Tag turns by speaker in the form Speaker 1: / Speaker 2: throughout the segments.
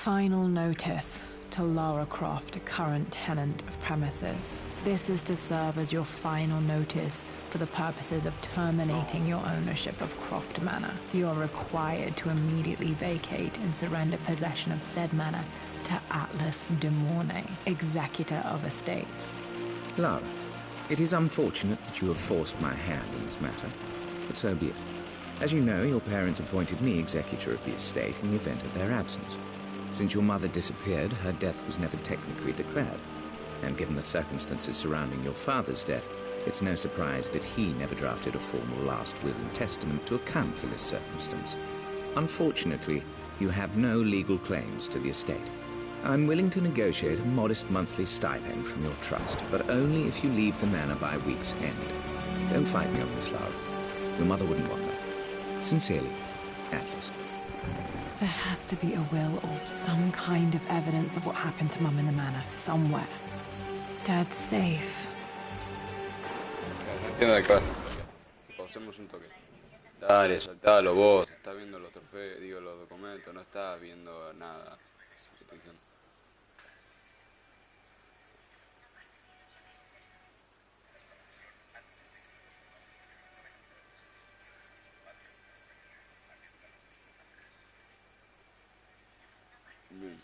Speaker 1: Final notice to Lara Croft, a current tenant of premises. This is to serve as your final notice for the purposes of terminating your ownership of Croft Manor. You are required to immediately vacate and surrender possession of said manor to Atlas de Mornay, executor of estates.
Speaker 2: Lara, it is unfortunate that you have forced my hand in this matter, but so be it. As you know, your parents appointed me executor of the estate in the event of their absence. Since your mother disappeared, her death was never technically declared. And given the circumstances surrounding your father's death, it's no surprise that he never drafted a formal last will and testament to account for this circumstance. Unfortunately, you have no legal claims to the estate. I'm willing to negotiate a modest monthly stipend from your trust, but only if you leave the manor by week's end. Don't fight me on this, Lara. Your mother wouldn't want that. Sincerely, Atlas.
Speaker 1: There has to be a will or some kind of evidence of what happened to Mum in the manor, somewhere. Dad's safe.
Speaker 3: No entiendo de qué vas. Pausemos un toque. Dale, soltalo vos. Estás viendo los trofeos, digo, los documentos. No estás viendo nada. ¿Qué estoy diciendo? Bien.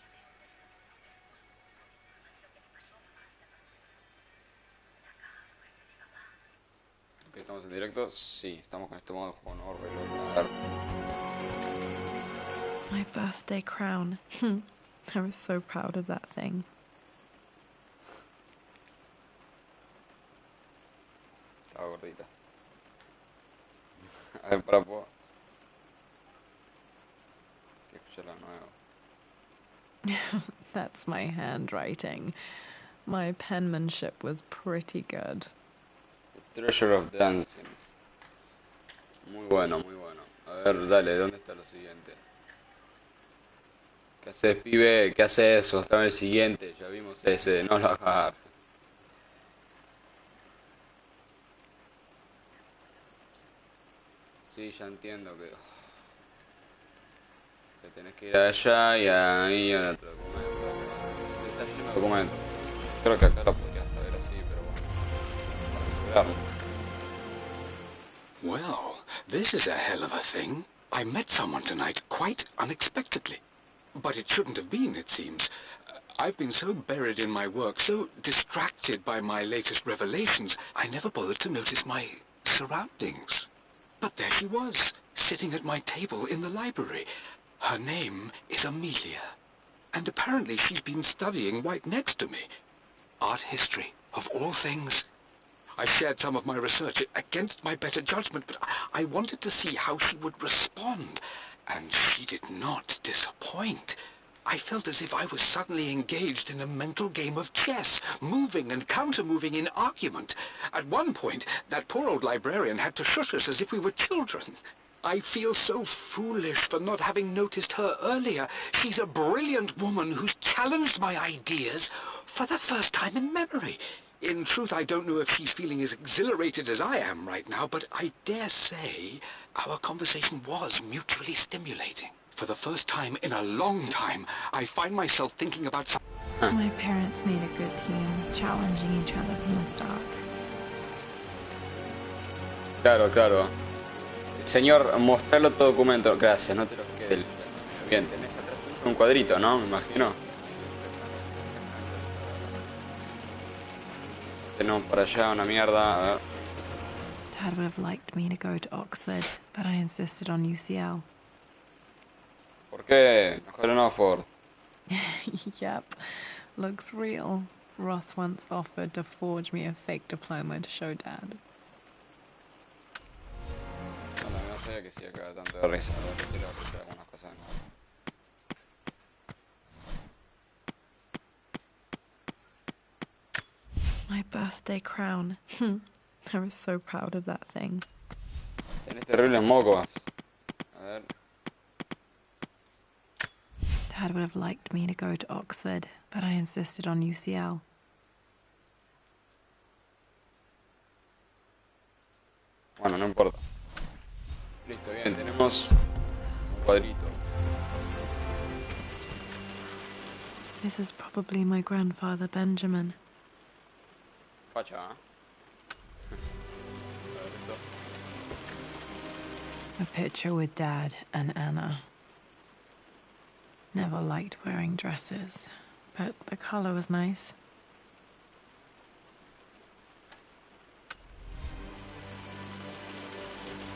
Speaker 3: Ok, ¿estamos en directo? Sí, estamos con este modo de juego, no reloj.
Speaker 1: My birthday crown. I was so proud of that thing.
Speaker 3: Estaba gordita. A ver, para poder. Hay que escuchar la nueva.
Speaker 1: That's my handwriting. My penmanship was pretty good.
Speaker 3: The Treasure of Dancings. Muy bueno, muy bueno. A ver, dale, ¿dónde está lo siguiente? ¿Qué haces, pibe? ¿Qué haces eso? Está en el siguiente, ya vimos ese, no lo hagas. Sí, ya entiendo que tenés que ir allá y ahí en otro documento. Sí, está lleno de documentos. Creo que acá lo podría hasta ver así, pero bueno, para asegurarlo.
Speaker 4: Well, this is a hell of a thing. I met someone tonight quite unexpectedly. But it shouldn't have been, it seems. I've been so buried in my work, so distracted by my latest revelations, I never bothered to notice my surroundings. But there she was, sitting at my table in the library. Her name is Amelia. And apparently she's been studying right next to me. Art history, of all things. I shared some of my research against my better judgment, but I wanted to see how she would respond. And she did not disappoint. I felt as if I was suddenly engaged in a mental game of chess, moving and counter-moving in argument. At one point, that poor old librarian had to shush us as if we were children. I feel so foolish for not having noticed her earlier. She's a brilliant woman who's challenged my ideas for the first time in memory. In truth, I don't know if she's feeling as exhilarated as I am right now, but I dare say our conversation was mutually stimulating. For the first time in a long time, I find myself thinking about some...
Speaker 1: My parents made a good team, challenging each other from the start.
Speaker 3: Claro, claro. Señor, mostrarlo todo documento. Gracias, no te lo quede. Bien, tenés atrás tuyo un cuadrito, ¿no? Me imagino. Tenemos para allá una mierda. A ver.
Speaker 1: Dad would have liked me to go to Oxford, but I insisted on UCL.
Speaker 3: ¿Por qué? Mejor en Oxford.
Speaker 1: Yep, looks real. Roth once offered to forge me a fake diploma to show Dad.
Speaker 3: Bueno, no sabía que sí acá tanto de risa. Ahora quiero escuchar algunas cosas.
Speaker 1: My birthday crown. I was so proud of that thing.
Speaker 3: Tenés terribles mocos. A ver.
Speaker 1: Dad would have liked me to go to Oxford, but I insisted on UCL.
Speaker 3: Bueno, no importa. Listo, bien, tenemos un cuadrito.
Speaker 1: This is probably my grandfather Benjamin.
Speaker 3: Facha, ¿eh?
Speaker 1: A picture with Dad and Anna. Never liked wearing dresses, but the color was nice.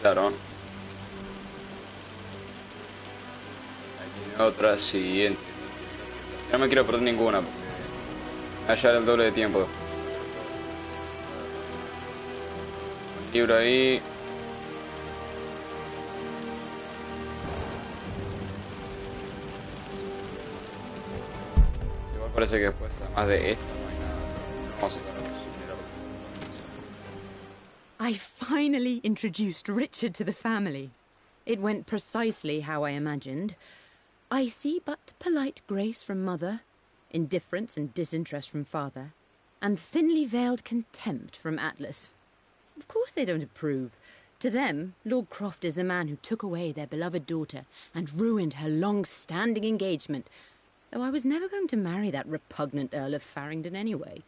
Speaker 3: Claro. Aquí tiene otra, siguiente. Yo no me quiero perder ninguna porque me va a llevar el doble de tiempo después. Un libro ahí. Sí, igual parece que después, además de esta, no hay nada. No vamos a estar
Speaker 5: I finally introduced Richard to the family. It went precisely how I imagined. Icy but polite grace from mother, indifference and disinterest from father, and thinly veiled contempt from Atlas. Of course they don't approve. To them, Lord Croft is the man who took away their beloved daughter and ruined her long-standing engagement, though I was never going to marry that repugnant Earl of Farringdon anyway.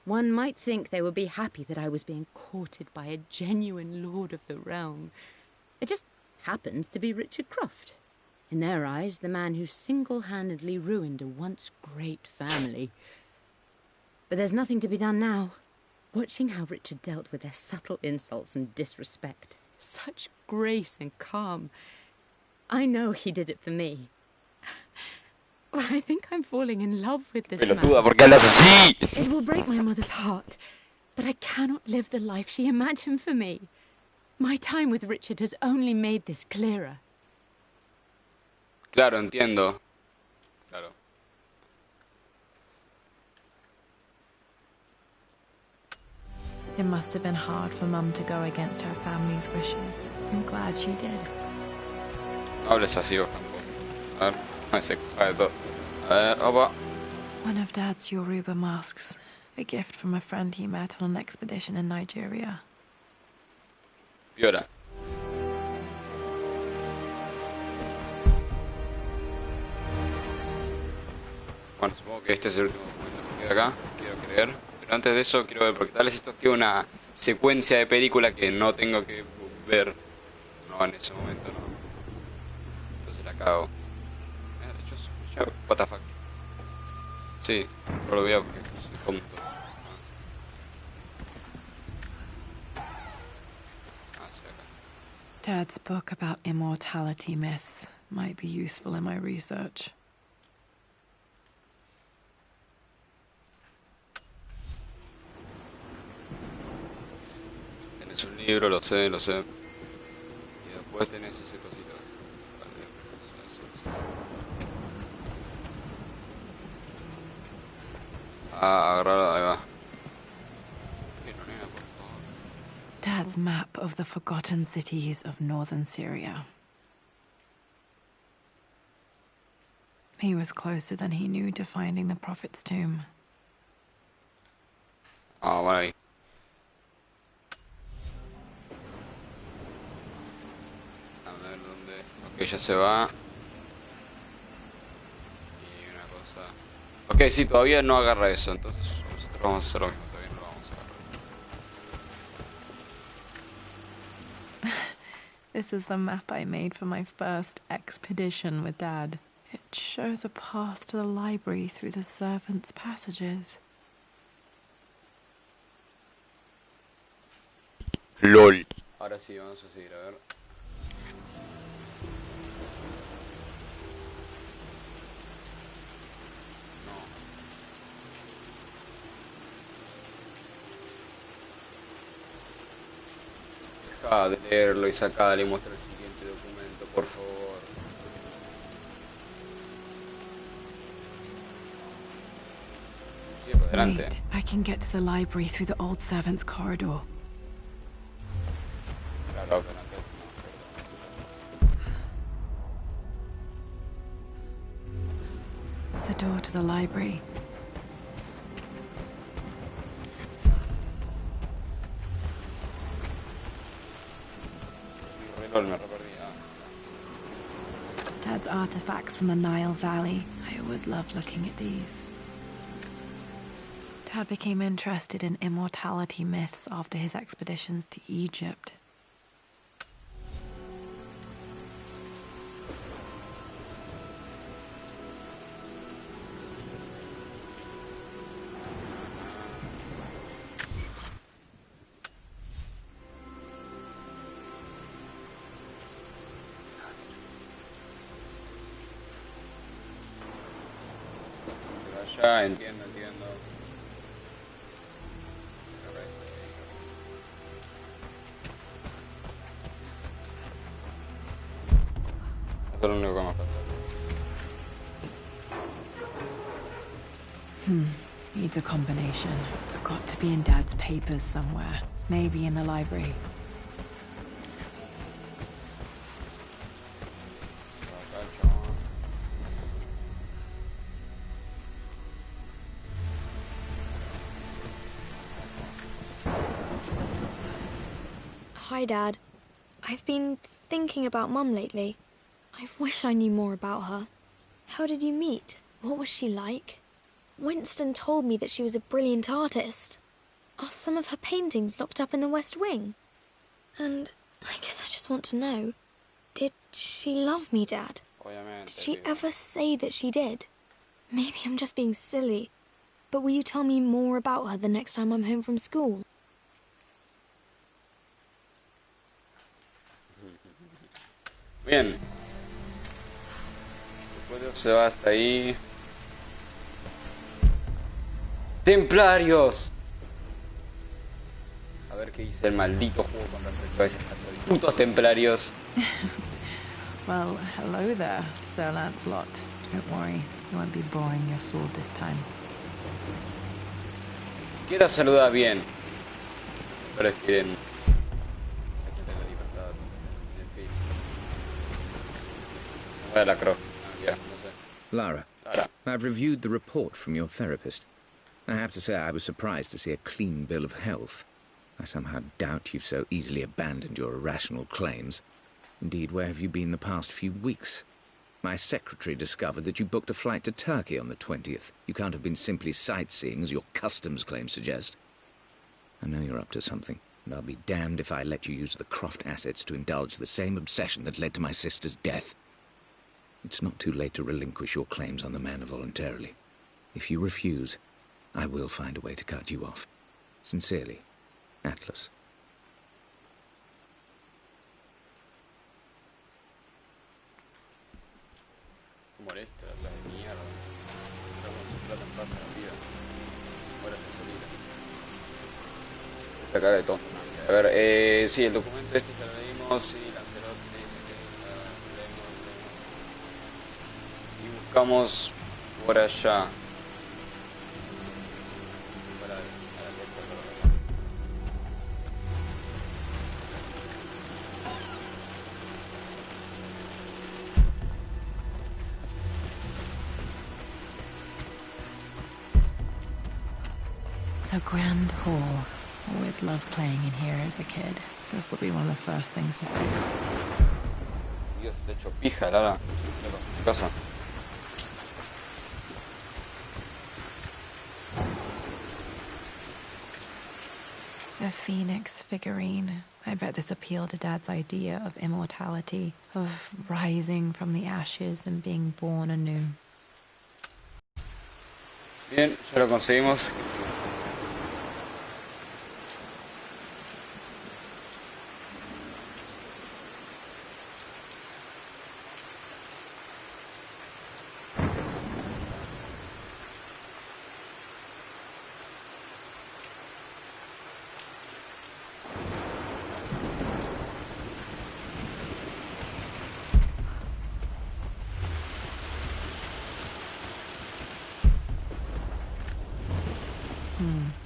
Speaker 5: One might think they would be happy that I was being courted by a genuine lord of the realm. It just happens to be Richard Croft. In their eyes, the man who single-handedly ruined a once great family. But there's nothing to be done now. Watching how Richard dealt with their subtle insults and disrespect. Such grace and calm. I know he did it for me. I think I'm falling in love with this
Speaker 3: pelotuda,
Speaker 5: man.
Speaker 3: ¿por qué hablas así?
Speaker 5: It will break my mother's heart, but I cannot live the life she imagined for me. My time with Richard has only made this clearer.
Speaker 3: Claro, entiendo. Claro.
Speaker 1: It must have been hard for Mum to go against her family's wishes. I'm glad she did.
Speaker 3: No hables así vos tampoco. A ver, no se coja de todo. A ver, opa.
Speaker 1: One of Dad's Yoruba masks. A gift from a friend he met on an expedition in Nigeria.
Speaker 3: Piola. Bueno, supongo que este es el último documento que queda acá, quiero creer. Pero antes de eso quiero ver, porque tal vez esto tiene una secuencia de película que no tengo que ver. No, en ese momento no. Entonces la cago. De hecho, what the fuck. Sí, no lo veo porque soy tonto. Ah, sí, acá.
Speaker 1: Dad's book about immortality myths might be useful in my research.
Speaker 3: Tenés un libro, lo sé, lo sé. Y después tenés ese cosito. Ah, agarrarlo, ahí va. Pero nena, por favor.
Speaker 1: Dad's map of the forgotten cities of northern Syria. He was closer than he knew to finding the Prophet's tomb.
Speaker 3: Ah, bueno, ahí. A ver dónde. Ok, ya se va. Y una cosa. Ok, sí, todavía no agarra eso. Entonces nosotros vamos a hacer lo mismo. Todavía no lo vamos a agarrar.
Speaker 1: This is the map I made for my first expedition with Dad. It shows a path to the library through the servants' passages.
Speaker 3: LOL. Ahora sí, vamos a seguir, a ver. No. Deja de leerlo y sacale y muestra el siguiente documento, por favor. Sí, por adelante.
Speaker 1: Wait, I can get to the library through the old servants' corridor.
Speaker 3: Claro, pero antes
Speaker 1: The door to the library.
Speaker 3: no. Me re perdí.
Speaker 1: Dad's artifacts from the Nile Valley. I always loved looking at these. Dad became interested in immortality myths after his expeditions to Egypt.
Speaker 3: Ya entiendo. Esto es lo único que me falta.
Speaker 1: Needs a combination. It's got to be in Dad's papers somewhere. Maybe in the library.
Speaker 6: Hi, Dad. I've been thinking about Mum lately. I wish I knew more about her. How did you meet? What was she like? Winston told me that she was a brilliant artist. Are some of her paintings locked up in the West Wing? And I guess I just want to know, did she love me, Dad?
Speaker 3: Obviamente.
Speaker 6: Did she
Speaker 3: Tío.
Speaker 6: ever say that she did? Maybe I'm just being silly, but will you tell me more about her the next time I'm home from school?
Speaker 3: Bien. Después se va hasta ahí. ¡Templarios! A ver qué dice el maldito juego con respecto a esos putos templarios.
Speaker 1: Well, hello there, Sir Lancelot. Don't worry, you won't be boring your sword this time.
Speaker 3: Quiero saludar bien. Pero es que se quiere la libertad. En fin. Se muere la croc. Ya, no sé.
Speaker 2: Lara,
Speaker 3: Lara.
Speaker 2: I've reviewed the report from your therapist. I have to say I was surprised to see a clean bill of health. I somehow doubt you've so easily abandoned your irrational claims. Indeed, where have you been the past few weeks? My secretary discovered that you booked a flight to Turkey on the 20th. You can't have been simply sightseeing, as your customs claims suggest. I know you're up to something, and I'll be damned if I let you use the Croft assets to indulge the same obsession that led to my sister's death. It's not too late to relinquish your claims on the manor voluntarily. If you refuse, I will find a way to cut you off. Sincerely, Atlas.
Speaker 3: Molesta la de mierda. Está con su plata en paz a la vida. Se muere de salida. Esta cara de tonto. A ver, sí, el documento este que lo leímos, sí, Lancelot, sí, lo leímos. Y buscamos por allá.
Speaker 1: The Grand Hall. Always loved playing in here as a kid. This will be one of the first things to fix.
Speaker 3: Dios, te hecho pija, Lara. ¿Qué le pasó en tu casa?
Speaker 1: The Phoenix figurine. I bet this appealed to Dad's idea of immortality, of rising from the ashes and being born anew.
Speaker 3: Bien, ya lo conseguimos.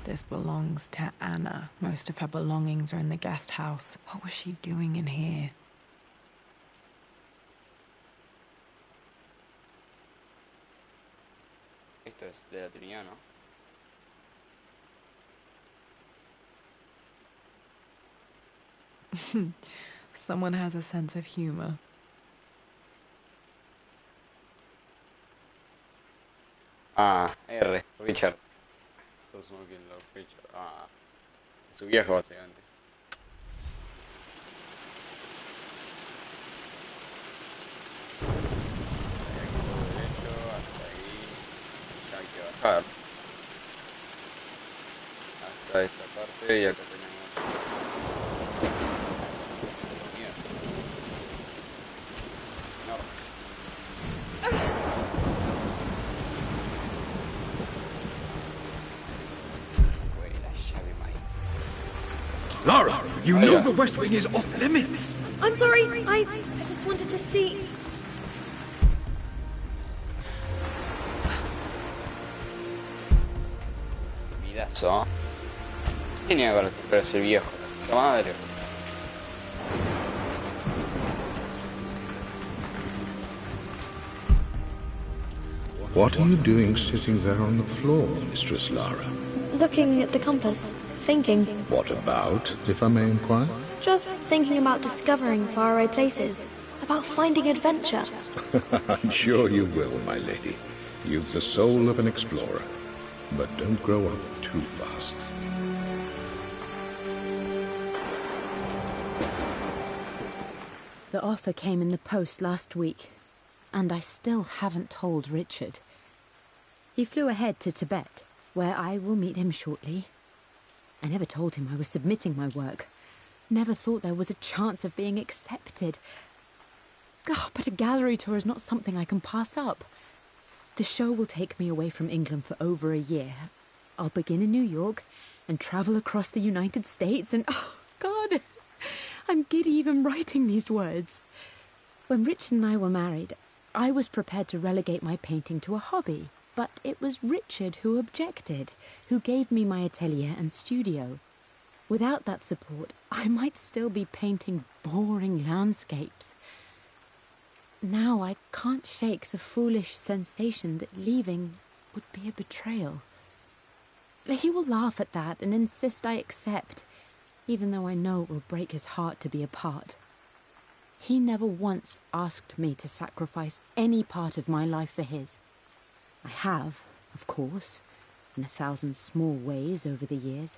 Speaker 1: This belongs to Anna. Most of her belongings are in the guest house. What was she doing in here?
Speaker 3: Esto es de la Trinidad, ¿no?
Speaker 1: Someone has a sense of humor.
Speaker 3: Ah, R, Richard. Estos son que los Richard. Ah, su viejo básicamente. Aquí todo derecho, hasta ahí. Ya hay que bajar. Hasta esta parte y acá tenemos. Mierda. Güey, la llave maestra.
Speaker 4: Lara, you know the West Wing is off limits.
Speaker 6: I'm sorry, I just wanted to see.
Speaker 3: Midazo. Tenía que acostumbrarse el viejo, la puta madre.
Speaker 7: What are you doing sitting there on the floor, Mistress Lara?
Speaker 6: Looking at the compass, thinking.
Speaker 7: What about, if I may inquire?
Speaker 6: Just thinking about discovering faraway places, about finding adventure.
Speaker 7: I'm sure you will, my lady. You've the soul of an explorer. But don't grow up too fast.
Speaker 5: The offer came in the post last week, and I still haven't told Richard. He flew ahead to Tibet, where I will meet him shortly. I never told him I was submitting my work. Never thought there was a chance of being accepted. Oh, but a gallery tour is not something I can pass up. The show will take me away from England for over a year. I'll begin in New York and travel across the United States and... oh, God! I'm giddy even writing these words. When Richard and I were married, I was prepared to relegate my painting to a hobby. But it was Richard who objected, who gave me my atelier and studio. Without that support, I might still be painting boring landscapes. Now I can't shake the foolish sensation that leaving would be a betrayal. He will laugh at that and insist I accept, even though I know it will break his heart to be apart. He never once asked me to sacrifice any part of my life for his. I have, of course, in 1,000 small ways over the years,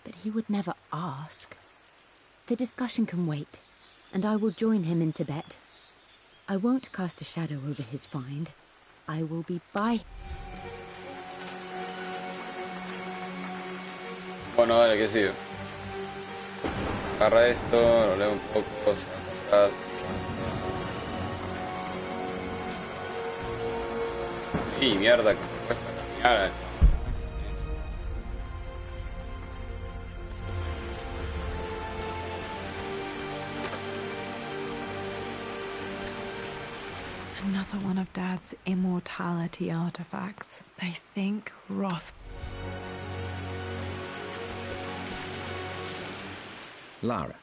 Speaker 5: but he would never ask. The discussion can wait, and I will join him in Tibet. I won't cast a shadow over his find. I will be by...
Speaker 3: Bueno, dale, que sigue. Agarra esto, lo leo un poco, se va atrás. Y mierda, que me cuesta caminar.
Speaker 1: Another one of Dad's immortality artifacts. I think Roth...
Speaker 2: Lara,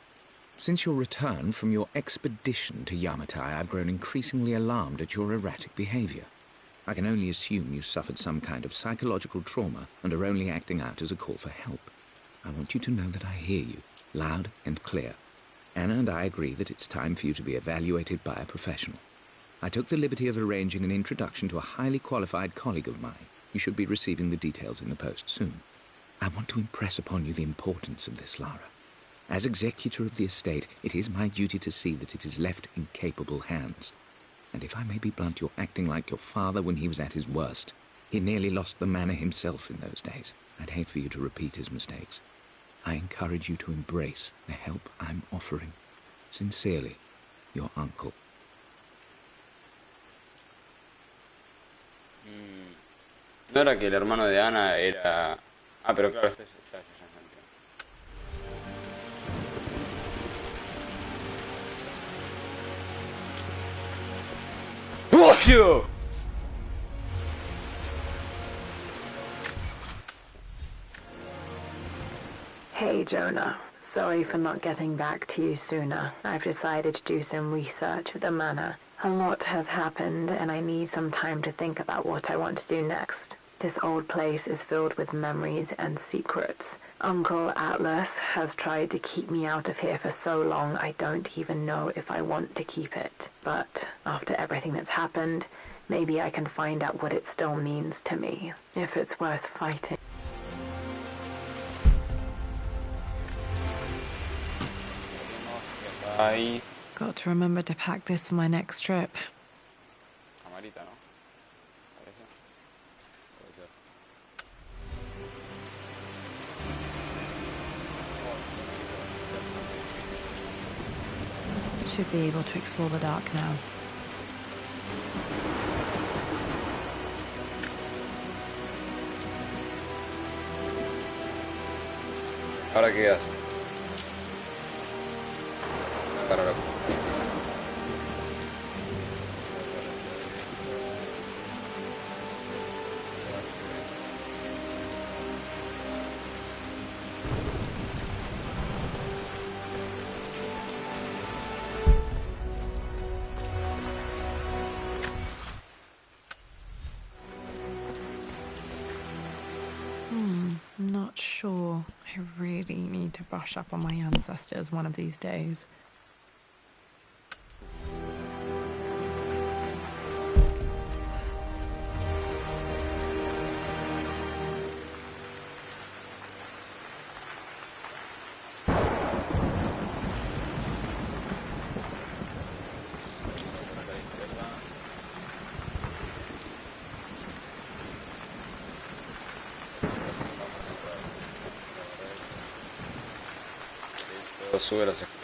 Speaker 2: since your return from your expedition to Yamatai, I've grown increasingly alarmed at your erratic behavior. I can only assume you suffered some kind of psychological trauma and are only acting out as a call for help. I want you to know that I hear you, loud and clear. Anna and I agree that it's time for you to be evaluated by a professional. I took the liberty of arranging an introduction to a highly qualified colleague of mine. You should be receiving the details in the post soon. I want to impress upon you the importance of this, Lara. As executor of the estate, it is my duty to see that it is left in capable hands. And if I may be blunt, you're acting like your father when he was at his worst. He nearly lost the manor himself in those days. I'd hate for you to repeat his mistakes. I encourage you to embrace the help I'm offering. Sincerely, your uncle.
Speaker 3: No era que el hermano de Ana era... Ah, pero claro, este ya entiendo.
Speaker 1: Hey, Jonah. Sorry for not getting back to you sooner. I've decided to do some research at the manor. A lot has happened, and I need some time to think about what I want to do next. This old place is filled with memories and secrets. Uncle Atlas has tried to keep me out of here for so long I don't even know if I want to keep it. But after everything that's happened, Maybe I can find out what it still means to me, if it's worth fighting.
Speaker 3: Ahí.
Speaker 1: Got to remember to pack this for my next trip.
Speaker 3: Camarita, ¿no? Parece. Puede ser.
Speaker 1: Should be able to explore the dark now.
Speaker 3: ¿Ahora qué hace? Agarra la...
Speaker 1: Not sure. I really need to brush up on my ancestors one of these days.
Speaker 3: Sube las escaleras,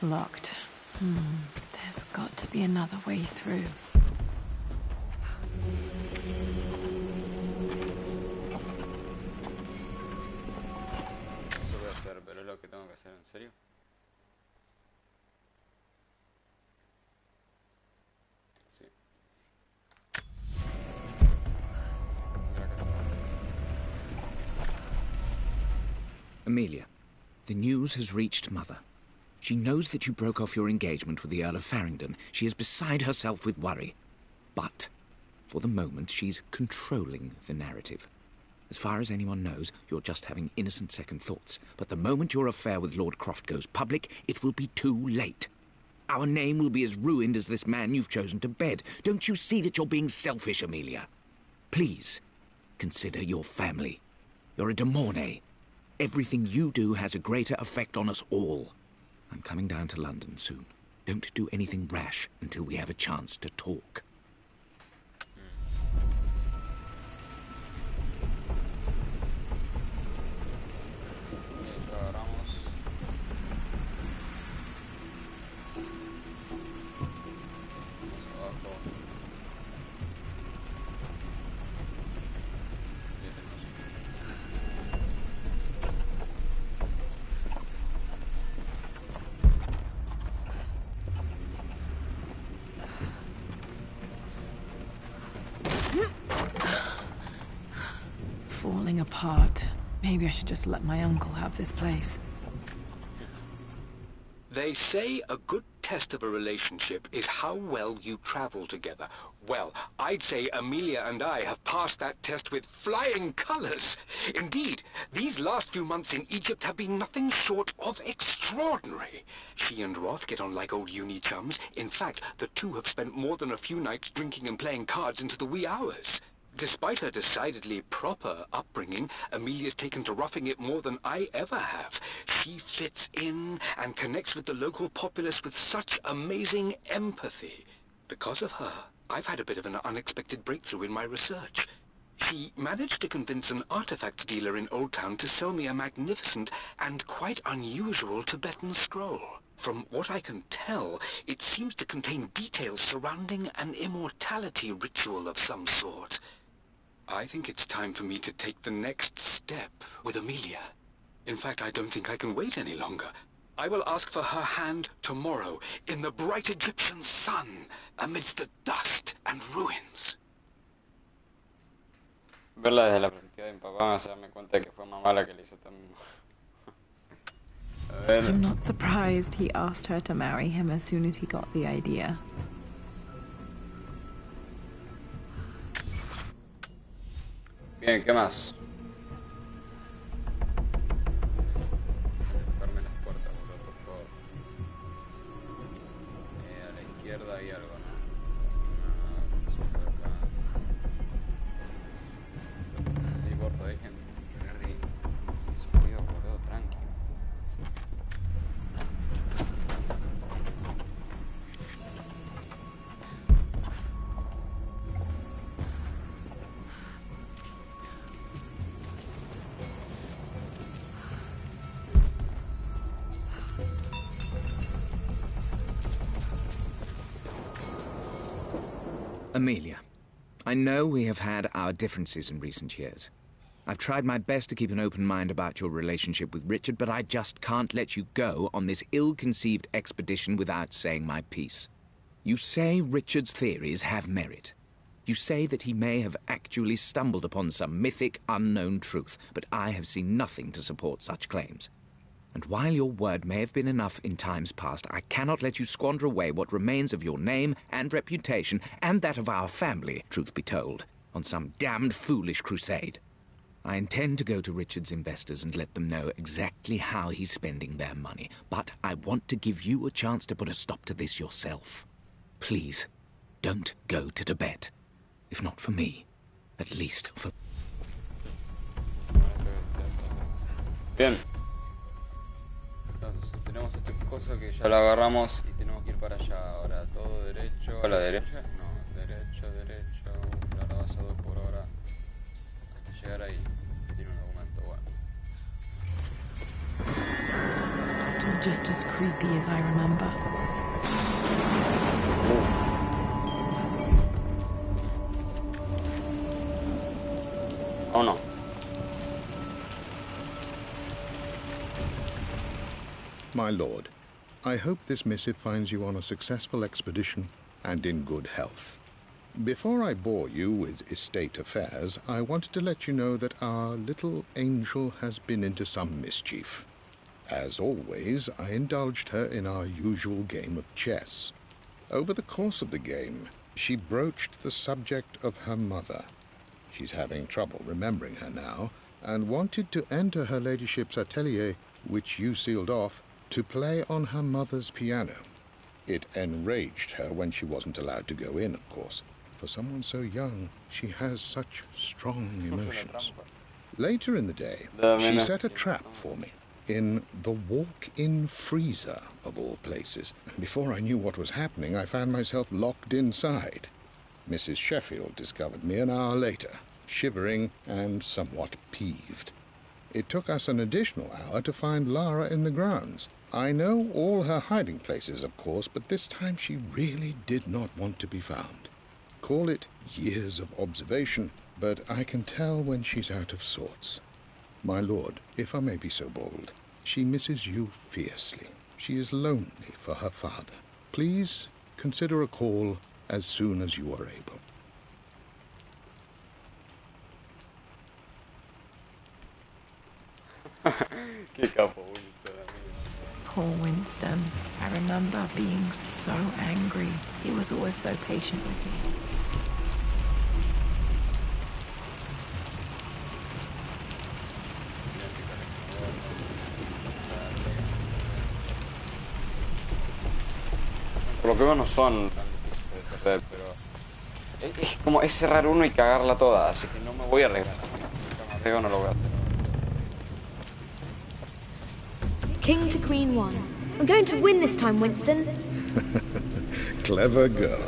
Speaker 1: Locked. There's got to be another way through.
Speaker 3: Eso voy a hacer, pero es lo que tengo que hacer, ¿en serio? Sí.
Speaker 2: Amelia, the news has reached Mother. She knows that you broke off your engagement with the Earl of Farringdon. She is beside herself with worry. But, for the moment, she's controlling the narrative. As far as anyone knows, you're just having innocent second thoughts. But the moment your affair with Lord Croft goes public, it will be too late. Our name will be as ruined as this man you've chosen to bed. Don't you see that you're being selfish, Amelia? Please, consider your family. You're a de Mornay. Everything you do has a greater effect on us all. I'm coming down to London soon. Don't do anything rash until we have a chance to talk.
Speaker 1: Falling apart. Maybe I should just let my uncle have this place.
Speaker 4: They say a good test of a relationship is how well you travel together. Well, I'd say Amelia and I have passed that test with flying colors. Indeed, these last few months in Egypt have been nothing short of extraordinary. She and Roth get on like old uni chums. In fact, the two have spent more than a few nights drinking and playing cards into the wee hours. Despite her decidedly proper upbringing, Amelia's taken to roughing it more than I ever have. She fits in and connects with the local populace with such amazing empathy. Because of her, I've had a bit of an unexpected breakthrough in my research. She managed to convince an artifact dealer in Old Town to sell me a magnificent and quite unusual Tibetan scroll. From what I can tell, it seems to contain details surrounding an immortality ritual of some sort. I think it's time for me to take the next step with Amelia. In fact, I don't think I can wait any longer. I will ask for her hand tomorrow, in the bright Egyptian sun, amidst the dust and ruins.
Speaker 3: Verla desde la perspectiva de mi papá me hace darme cuenta de que fue mamá la que le hizo tan... A ver...
Speaker 1: I'm not surprised he asked her to marry him as soon as he got the idea.
Speaker 3: Bien, ¿qué más? Tocarme las puertas, boludo, por favor. A la izquierda hay algo, ¿no? No, eso por acá. Sí, porfa, dejen. Harry, subió, boludo, tranqui.
Speaker 2: Amelia, I know we have had our differences in recent years. I've tried my best to keep an open mind about your relationship with Richard, but I just can't let you go on this ill-conceived expedition without saying my piece. You say Richard's theories have merit. You say that he may have actually stumbled upon some mythic, unknown truth, but I have seen nothing to support such claims. And while your word may have been enough in times past, I cannot let you squander away what remains of your name and reputation, and that of our family, truth be told, on some damned foolish crusade. I intend to go to Richard's investors and let them know exactly how he's spending their money, but I want to give you a chance to put a stop to this yourself. Please, don't go to Tibet. If not for me, at least for...
Speaker 3: Bien. Entonces, tenemos esta cosa que ya la agarramos y tenemos que ir para allá. Ahora, todo derecho, a la derecha. No, derecho, derecho. Ahora vas a 2 por hora. Hasta llegar ahí. Tiene un argumento, bueno.
Speaker 1: Still just as creepy as I remember.
Speaker 3: Oh no.
Speaker 7: My lord, I hope this missive finds you on a successful expedition and in good health. Before I bore you with estate affairs, I wanted to let you know that our little angel has been into some mischief. As always, I indulged her in our usual game of chess. Over the course of the game, she broached the subject of her mother. She's having trouble remembering her now, and wanted to enter her ladyship's atelier, which you sealed off, to play on her mother's piano. It enraged her when she wasn't allowed to go in, of course. For someone so young, she has such strong emotions. Later in the day, she set a trap for me in the walk-in freezer, of all places. Before I knew what was happening, I found myself locked inside. Mrs. Sheffield discovered me an hour later, shivering and somewhat peeved. It took us an additional hour to find Lara in the grounds. I know all her hiding places, of course, but this time she really did not want to be found. Call it years of observation, but I can tell when she's out of sorts. My lord, if I may be so bold, she misses you fiercely. She is lonely for her father. Please consider a call as soon as you are able.
Speaker 3: Qué capo, Winston, amigo.
Speaker 1: Poor Winston. I remember being so angry. He was always so patient with me.
Speaker 3: Por lo que veo no son tan difíciles de perder, pero es como es cerrar uno y cagarla toda, así que no me voy a arriesgar. Si me arriesgo no lo voy a hacer.
Speaker 6: King to Queen 1. I'm going to win this time, Winston.
Speaker 7: Clever girl.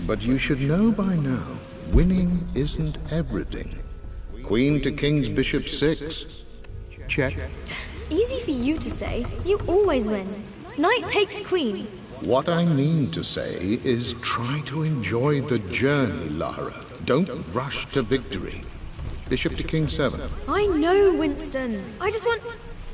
Speaker 7: But you should know by now, winning isn't everything. Queen to King's Bishop 6. Check.
Speaker 6: Easy for you to say. You always win. Knight takes queen.
Speaker 7: What I mean to say is try to enjoy the journey, Lara. Don't rush to victory. Bishop to king 7.
Speaker 6: I know, Winston. I just want...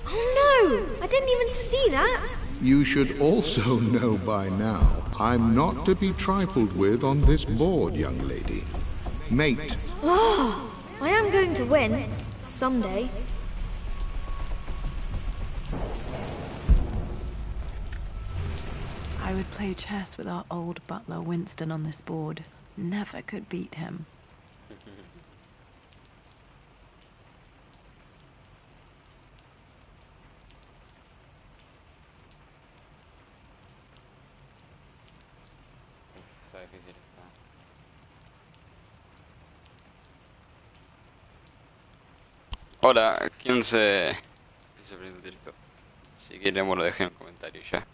Speaker 6: Oh no! I didn't even see that!
Speaker 7: You should also know by now, I'm not to be trifled with on this board, young lady. Mate.
Speaker 6: Oh, I am going to win. Someday.
Speaker 1: I would play chess with our old butler Winston on this board. Never could beat him.
Speaker 3: Está difícil esta. Hola, ¿quién se hizo el directo? Si quieren, bueno, dejen un comentario ya.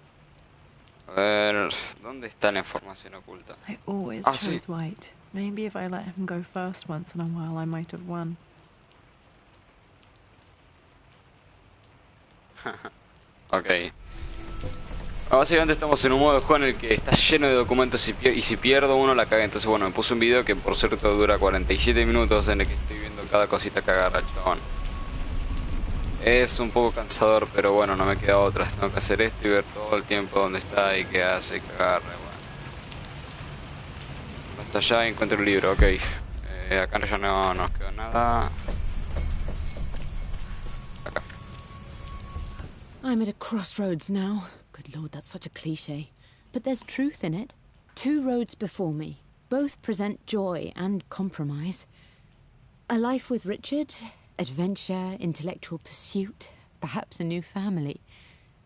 Speaker 3: A ver, ¿dónde está la información oculta?
Speaker 1: I always
Speaker 3: Sí.
Speaker 1: chose white. Maybe if I let him go first once in a while, I might have won.
Speaker 3: Ok. Básicamente estamos en un modo de juego en el que está lleno de documentos y si pierdo uno la caga. Entonces bueno, me puse un video que por cierto dura 47 minutos en el que estoy viendo cada cosita que agarra el chabón. Es un poco cansador, pero bueno, no me queda otra. Tengo que hacer esto y ver todo el tiempo dónde está y qué hace y que agarre. Bueno. Hasta allá y encuentro el libro, ok. Acá ya no nos quedó nada. Acá.
Speaker 5: I'm at a crossroads now. Good lord, that's such a cliche. But there's truth in it. 2 roads before me. Both present joy and compromise. A life with Richard, adventure, intellectual pursuit, perhaps a new family.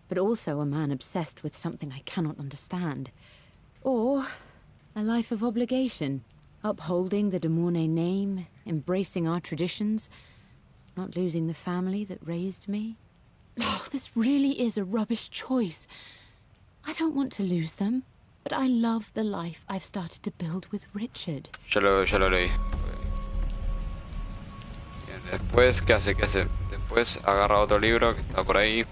Speaker 5: But also a man obsessed with something I cannot understand. Or a life of obligation, upholding the de Mornay name, embracing our traditions, not losing the family that raised me. Oh, this really is a rubbish choice. I don't want to lose them, but I love the life I've started to build with Richard.
Speaker 3: Ya lo leí. Bien, después, ¿qué hace? Después agarra otro libro que está por ahí.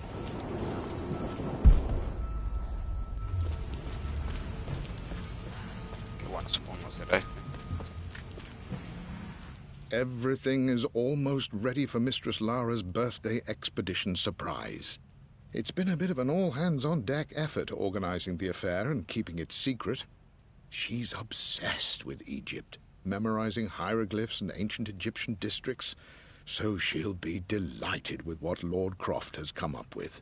Speaker 3: Que bueno, supongo será este.
Speaker 7: Everything is almost ready for Mistress Lara's birthday expedition surprise. It's been a bit of an all-hands-on-deck effort organizing the affair and keeping it secret. She's obsessed with Egypt, memorizing hieroglyphs and ancient Egyptian districts, so she'll be delighted with what Lord Croft has come up with.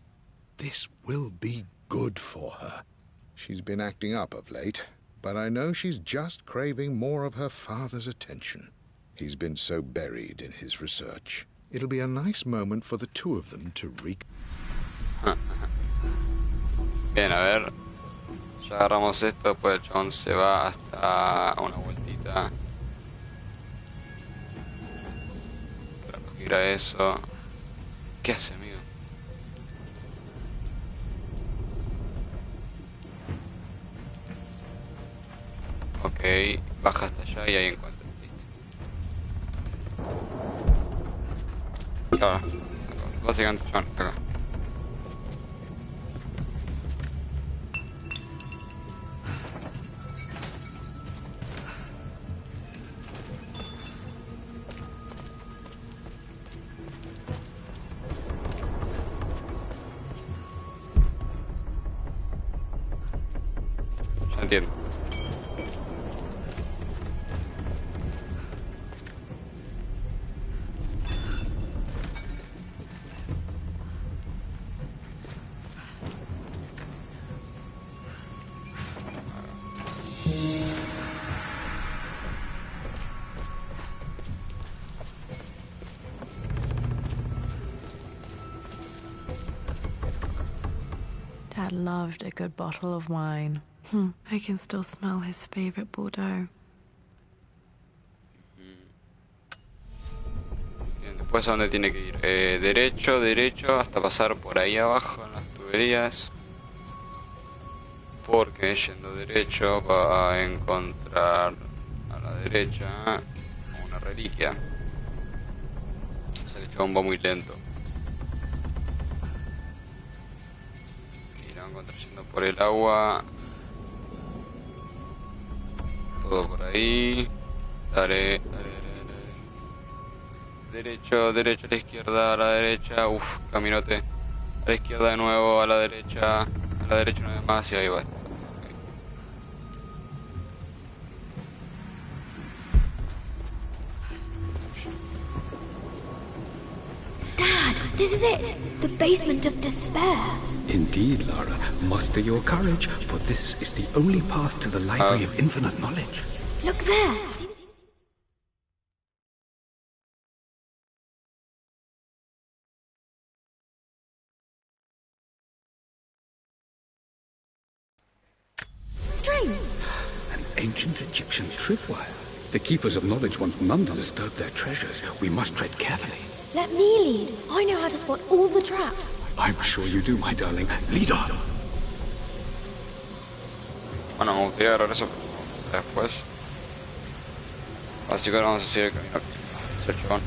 Speaker 7: This will be good for her. She's been acting up of late, but I know she's just craving more of her father's attention. He's been so buried in his research. It'll be a nice moment for the two of them to
Speaker 3: Bien, a ver. Ya agarramos esto, después el chabón se va hasta una vueltita. Para no gira eso. ¿Qué hace, amigo? Ok, baja hasta allá y ahí encuentra. Acá, básicamente John, acá. Ya entiendo.
Speaker 1: Dad loved a good bottle of wine. I can still smell his favorite Bordeaux.
Speaker 3: Bien, después a dónde tiene que ir. Derecho, derecho, hasta pasar por ahí abajo en las tuberías. Porque yendo derecho va a encontrar a la derecha una reliquia. O sea que el chabón va muy lento. Y no encuentro yendo por el agua. Todo por ahí. Dale. Derecho, derecho a la izquierda, a la derecha. Uf, caminote. A la izquierda de nuevo, a la derecha una vez más y ahí va esto.
Speaker 6: Dad, this is it! The basement of despair.
Speaker 4: Indeed, Lara. Muster your courage, for this is the only path to the Library of Infinite Knowledge.
Speaker 6: Look there! String!
Speaker 4: An ancient Egyptian tripwire. The Keepers of Knowledge want none to disturb their treasures. We must tread carefully.
Speaker 6: Let me lead. I know how to spot all the traps.
Speaker 4: I'm sure you do, my darling. Lead on.
Speaker 3: Bueno, me gustaría agarrar eso después. Así que ahora vamos a seguir el camino hacia el chabón.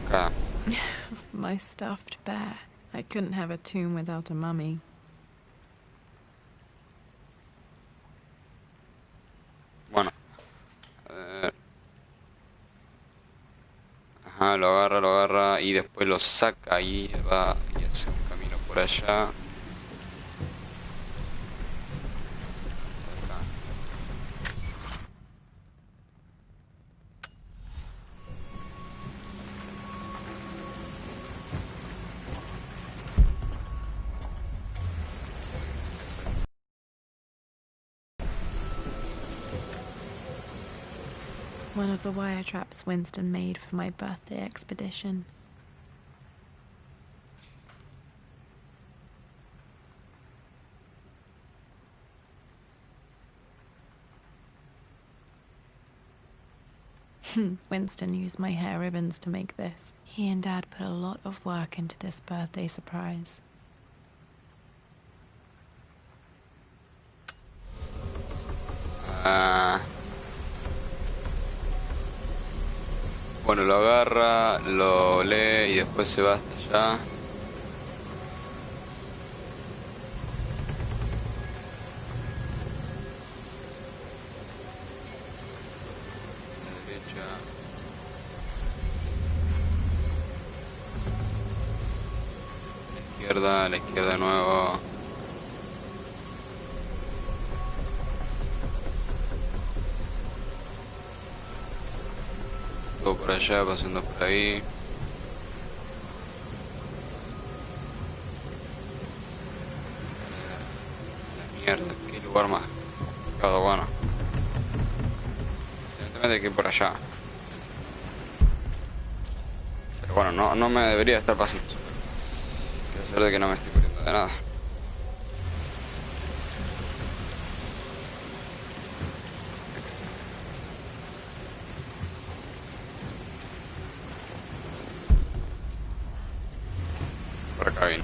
Speaker 3: Acá.
Speaker 1: My stuffed bear. I couldn't have a tomb without a mummy.
Speaker 3: Bueno. A ver. Ajá, lo agarra y después lo saca y va y hace un camino por allá. Acá.
Speaker 1: One of the wire traps Winston made for my birthday expedition. Winston used my hair ribbons to make this. He and Dad put a lot of work into this birthday surprise.
Speaker 3: Bueno, lo agarra, lo lee y después se va hasta allá. La derecha. La izquierda de nuevo. Todo por allá, pasando por ahí. La mierda, qué lugar más complicado, bueno. Evidentemente hay que ir por allá. Pero bueno, no me debería estar pasando. Quiero saber de que no me estoy perdiendo de nada. Por acá viene.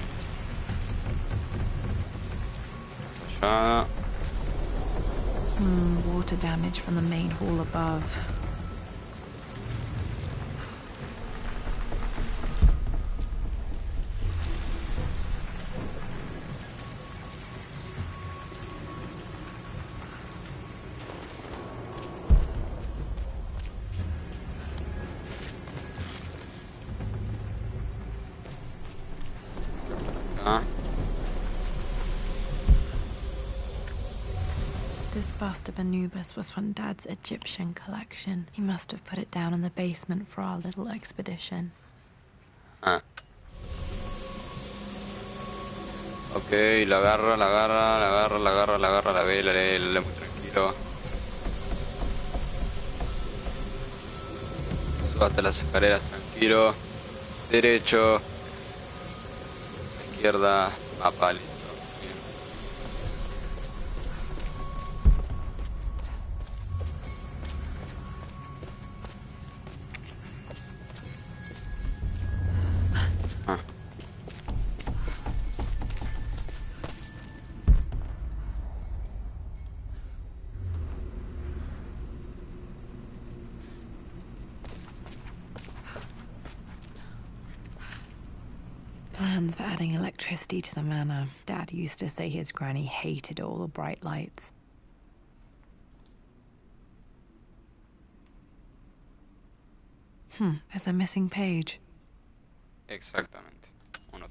Speaker 3: Allá.
Speaker 1: Water damage from the main hall above. This bust of Anubis was from Dad's Egyptian collection. He must have put it down in the basement for our little expedition.
Speaker 3: Ah. Ok, la agarra, la ve, la lee muy tranquilo. Sube hasta las escaleras tranquilo. Derecho. Izquierda. Mapa, listo. Bien.
Speaker 1: Plans for adding electricity to the manor. Dad used to say his granny hated all the bright lights. There's a missing page.
Speaker 3: Exactamente. 1-3.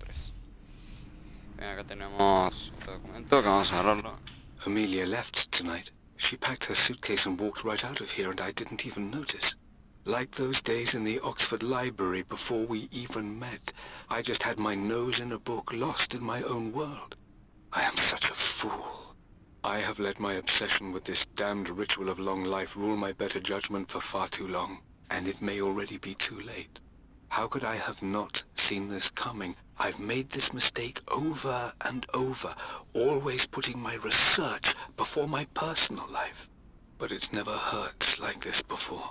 Speaker 3: Bien, acá tenemos otro documento que vamos a agarrarlo.
Speaker 4: Amelia left tonight. She packed her suitcase and walked right out of here, and I didn't even notice. Like those days in the Oxford Library before we even met, I just had my nose in a book, lost in my own world. I am such a fool. I have let my obsession with this damned ritual of long life rule my better judgment for far too long, and it may already be too late. How could I have not seen this coming? I've made this mistake over and over, always putting my research before my personal life. But it's never hurt like this before.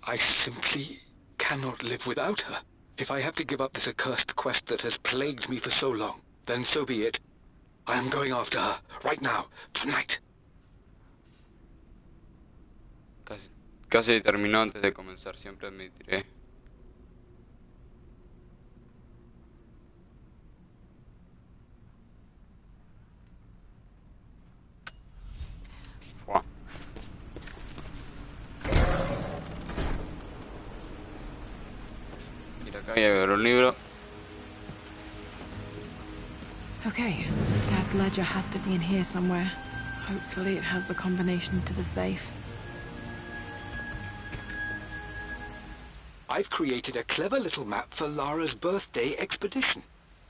Speaker 4: I simply cannot live without her. If I have to give up this accursed quest that has plagued me for so long, then so be it. I am going after her, right now, tonight.
Speaker 3: Casi terminó antes de comenzar, siempre admitiré. Fua. Ir acá y a ver un libro.
Speaker 1: Okay, Dad's ledger has to be in here somewhere. Hopefully it has the combination to the safe.
Speaker 4: I've created a clever little map for Lara's birthday expedition.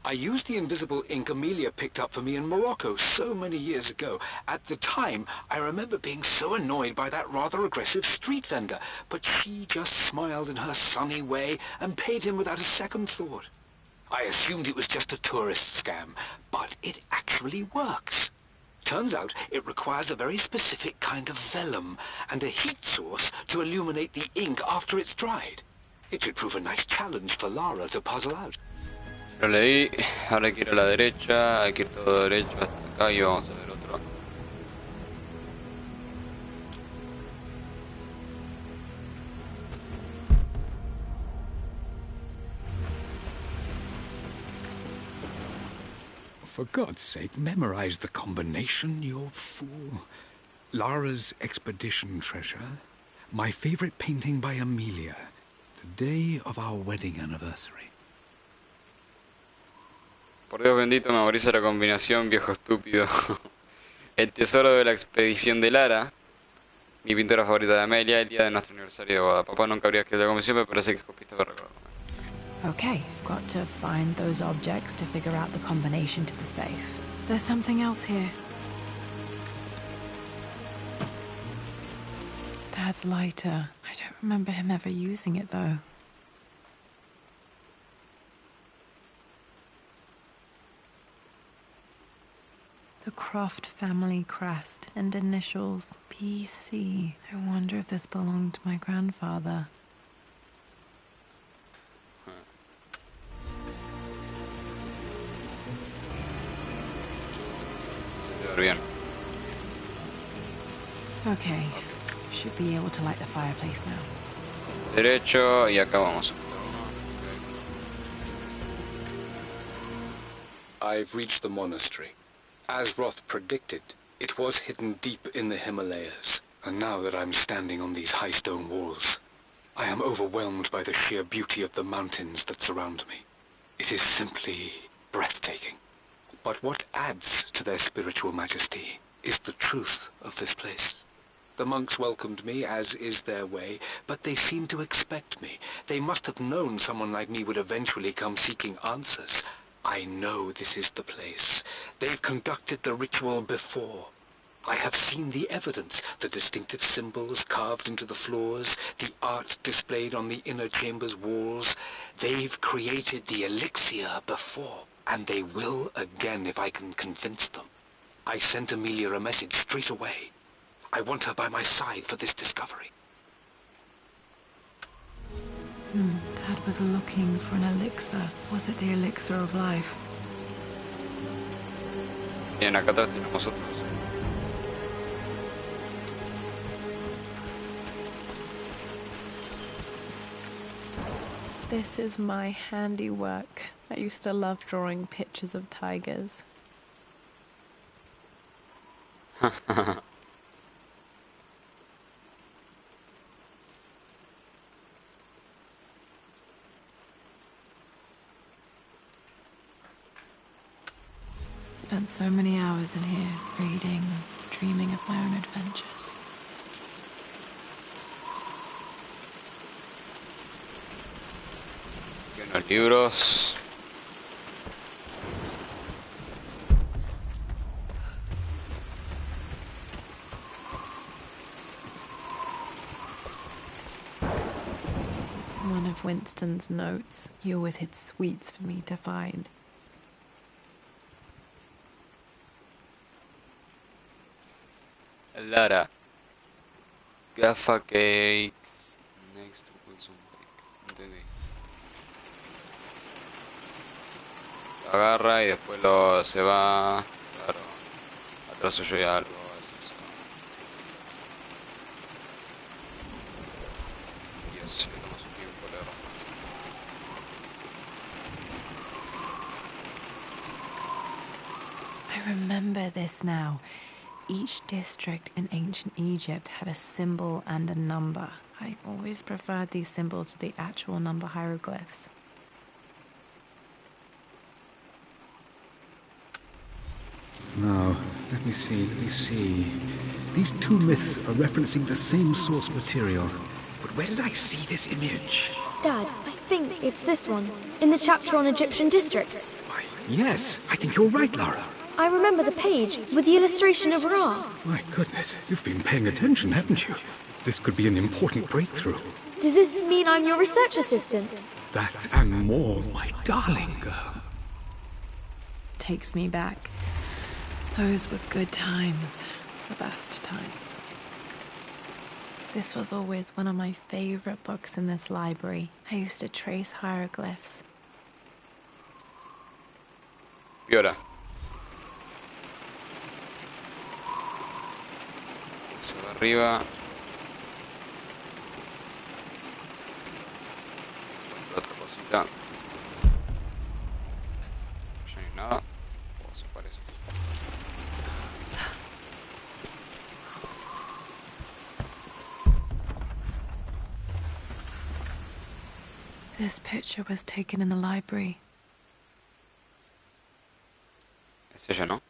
Speaker 4: I used the invisible ink Amelia picked up for me in Morocco so many years ago. At the time, I remember being so annoyed by that rather aggressive street vendor, but she just smiled in her sunny way and paid him without a second thought. I assumed it was just a tourist scam, but it actually works. Turns out it requires a very specific kind of vellum and a heat source to illuminate the ink after it's dried. It should prove a nice challenge for Lara to puzzle out.
Speaker 3: Lo leí, ahora hay que ir a la derecha, hay que ir todo derecho hasta acá y vamos a ver otro.
Speaker 4: For God's sake, memorize the combination, you fool. Lara's expedition treasure, my favorite painting by Amelia, the day of our wedding anniversary.
Speaker 3: Por Dios bendito, memoriza la combinación, viejo estúpido. El tesoro de la expedición de Lara. Mi pintura favorita de Amelia, el día de nuestro aniversario de boda. Papá nunca habría escrito la comisión, me parece que escupiste para recordarlo.
Speaker 1: Okay, got to find those objects to figure out the combination to the safe. There's something else here. Dad's lighter. I don't remember him ever using it, though. The Croft family crest and initials PC. I wonder if this belonged to my grandfather.
Speaker 3: Bien.
Speaker 1: Okay, should be able to light the fireplace now.
Speaker 3: Derecho y acá vamos.
Speaker 4: I've reached the monastery. As Roth predicted, it was hidden deep in the Himalayas. And now that I'm standing on these high stone walls, I am overwhelmed by the sheer beauty of the mountains that surround me. It is simply breathtaking. But what adds to their spiritual majesty is the truth of this place. The monks welcomed me, as is their way, but they seemed to expect me. They must have known someone like me would eventually come seeking answers. I know this is the place. They've conducted the ritual before. I have seen the evidence, the distinctive symbols carved into the floors, the art displayed on the inner chamber's walls. They've created the elixir before, and they will again if I can convince them. I sent Amelia a message straight away. I want her by my side for this discovery.
Speaker 1: Dad was looking for an elixir. Was it the elixir of life?
Speaker 3: Bien, acá atrás tenemos otros.
Speaker 1: This is my handiwork. I used to love drawing pictures of tigers. Spent so many hours in here, reading, dreaming of my own adventures.
Speaker 3: Los libros.
Speaker 1: One of Winston's notes. He always hid sweets for me to find.
Speaker 3: Lara. Gaffa cakes. Next to Wilson Bake. Entendí. Lo agarra y después se va. Claro. Atrás suyo hay algo. Es eso. Y eso, le toma su tiempo, le agarra más.
Speaker 1: I remember this now. Each district in ancient Egypt had a symbol and a number. I always preferred these symbols to the actual number hieroglyphs.
Speaker 4: Now, let me see. These two myths are referencing the same source material. But where did I see this image?
Speaker 6: Dad, I think it's this one, in the chapter on Egyptian districts.
Speaker 4: Why, yes, I think you're right, Lara.
Speaker 6: I remember the page with the illustration of Ra.
Speaker 4: My goodness, you've been paying attention, haven't you? This could be an important breakthrough.
Speaker 6: Does this mean I'm your research assistant?
Speaker 4: That and more, my darling girl.
Speaker 1: Takes me back. Those were good times. The best times. This was always one of my favorite books in this library. I used to trace hieroglyphs.
Speaker 3: Piola. Se va arriba. Encuentro otra cosita. Ya no hay nada. O se parece.
Speaker 1: This picture was taken in the library.
Speaker 3: Es ella, ¿no?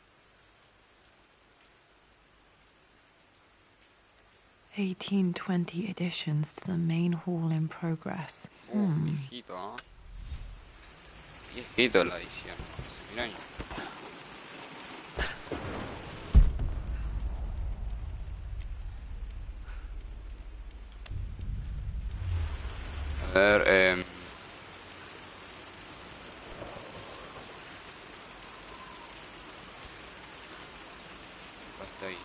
Speaker 1: 1820 additions to the main hall in progress.
Speaker 3: Viejito, ¿no? Viejito la edición. Hace 1000 años. A ver, hasta ahí.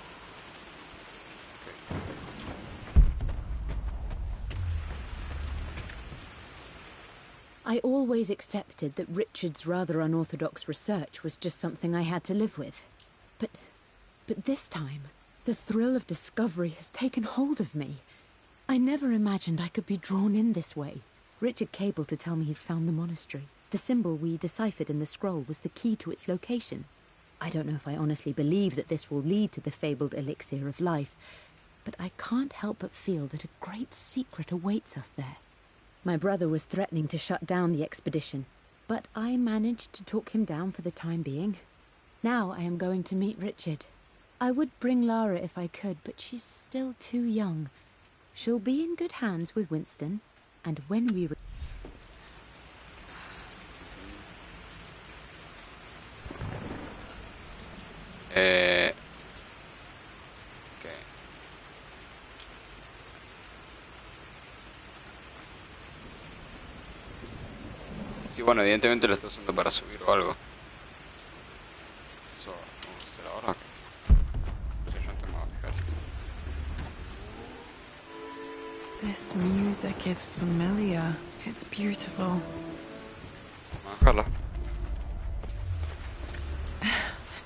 Speaker 5: I always accepted that Richard's rather unorthodox research was just something I had to live with. But this time, the thrill of discovery has taken hold of me. I never imagined I could be drawn in this way. Richard cabled to tell me he's found the monastery. The symbol we deciphered in the scroll was the key to its location. I don't know if I honestly believe that this will lead to the fabled elixir of life, but I can't help but feel that a great secret awaits us there. My brother was threatening to shut down the expedition, but I managed to talk him down for the time being. Now I am going to meet Richard. I would bring Lara if I could, but she's still too young. She'll be in good hands with Winston, and when we...
Speaker 3: Okay. Sí, bueno, evidentemente lo está usando para subir o algo. Eso vamos a hacer ahora. Pero yo no tengo que fijar esto.
Speaker 1: This music is familiar. It's beautiful.
Speaker 3: Vamos a dejarla.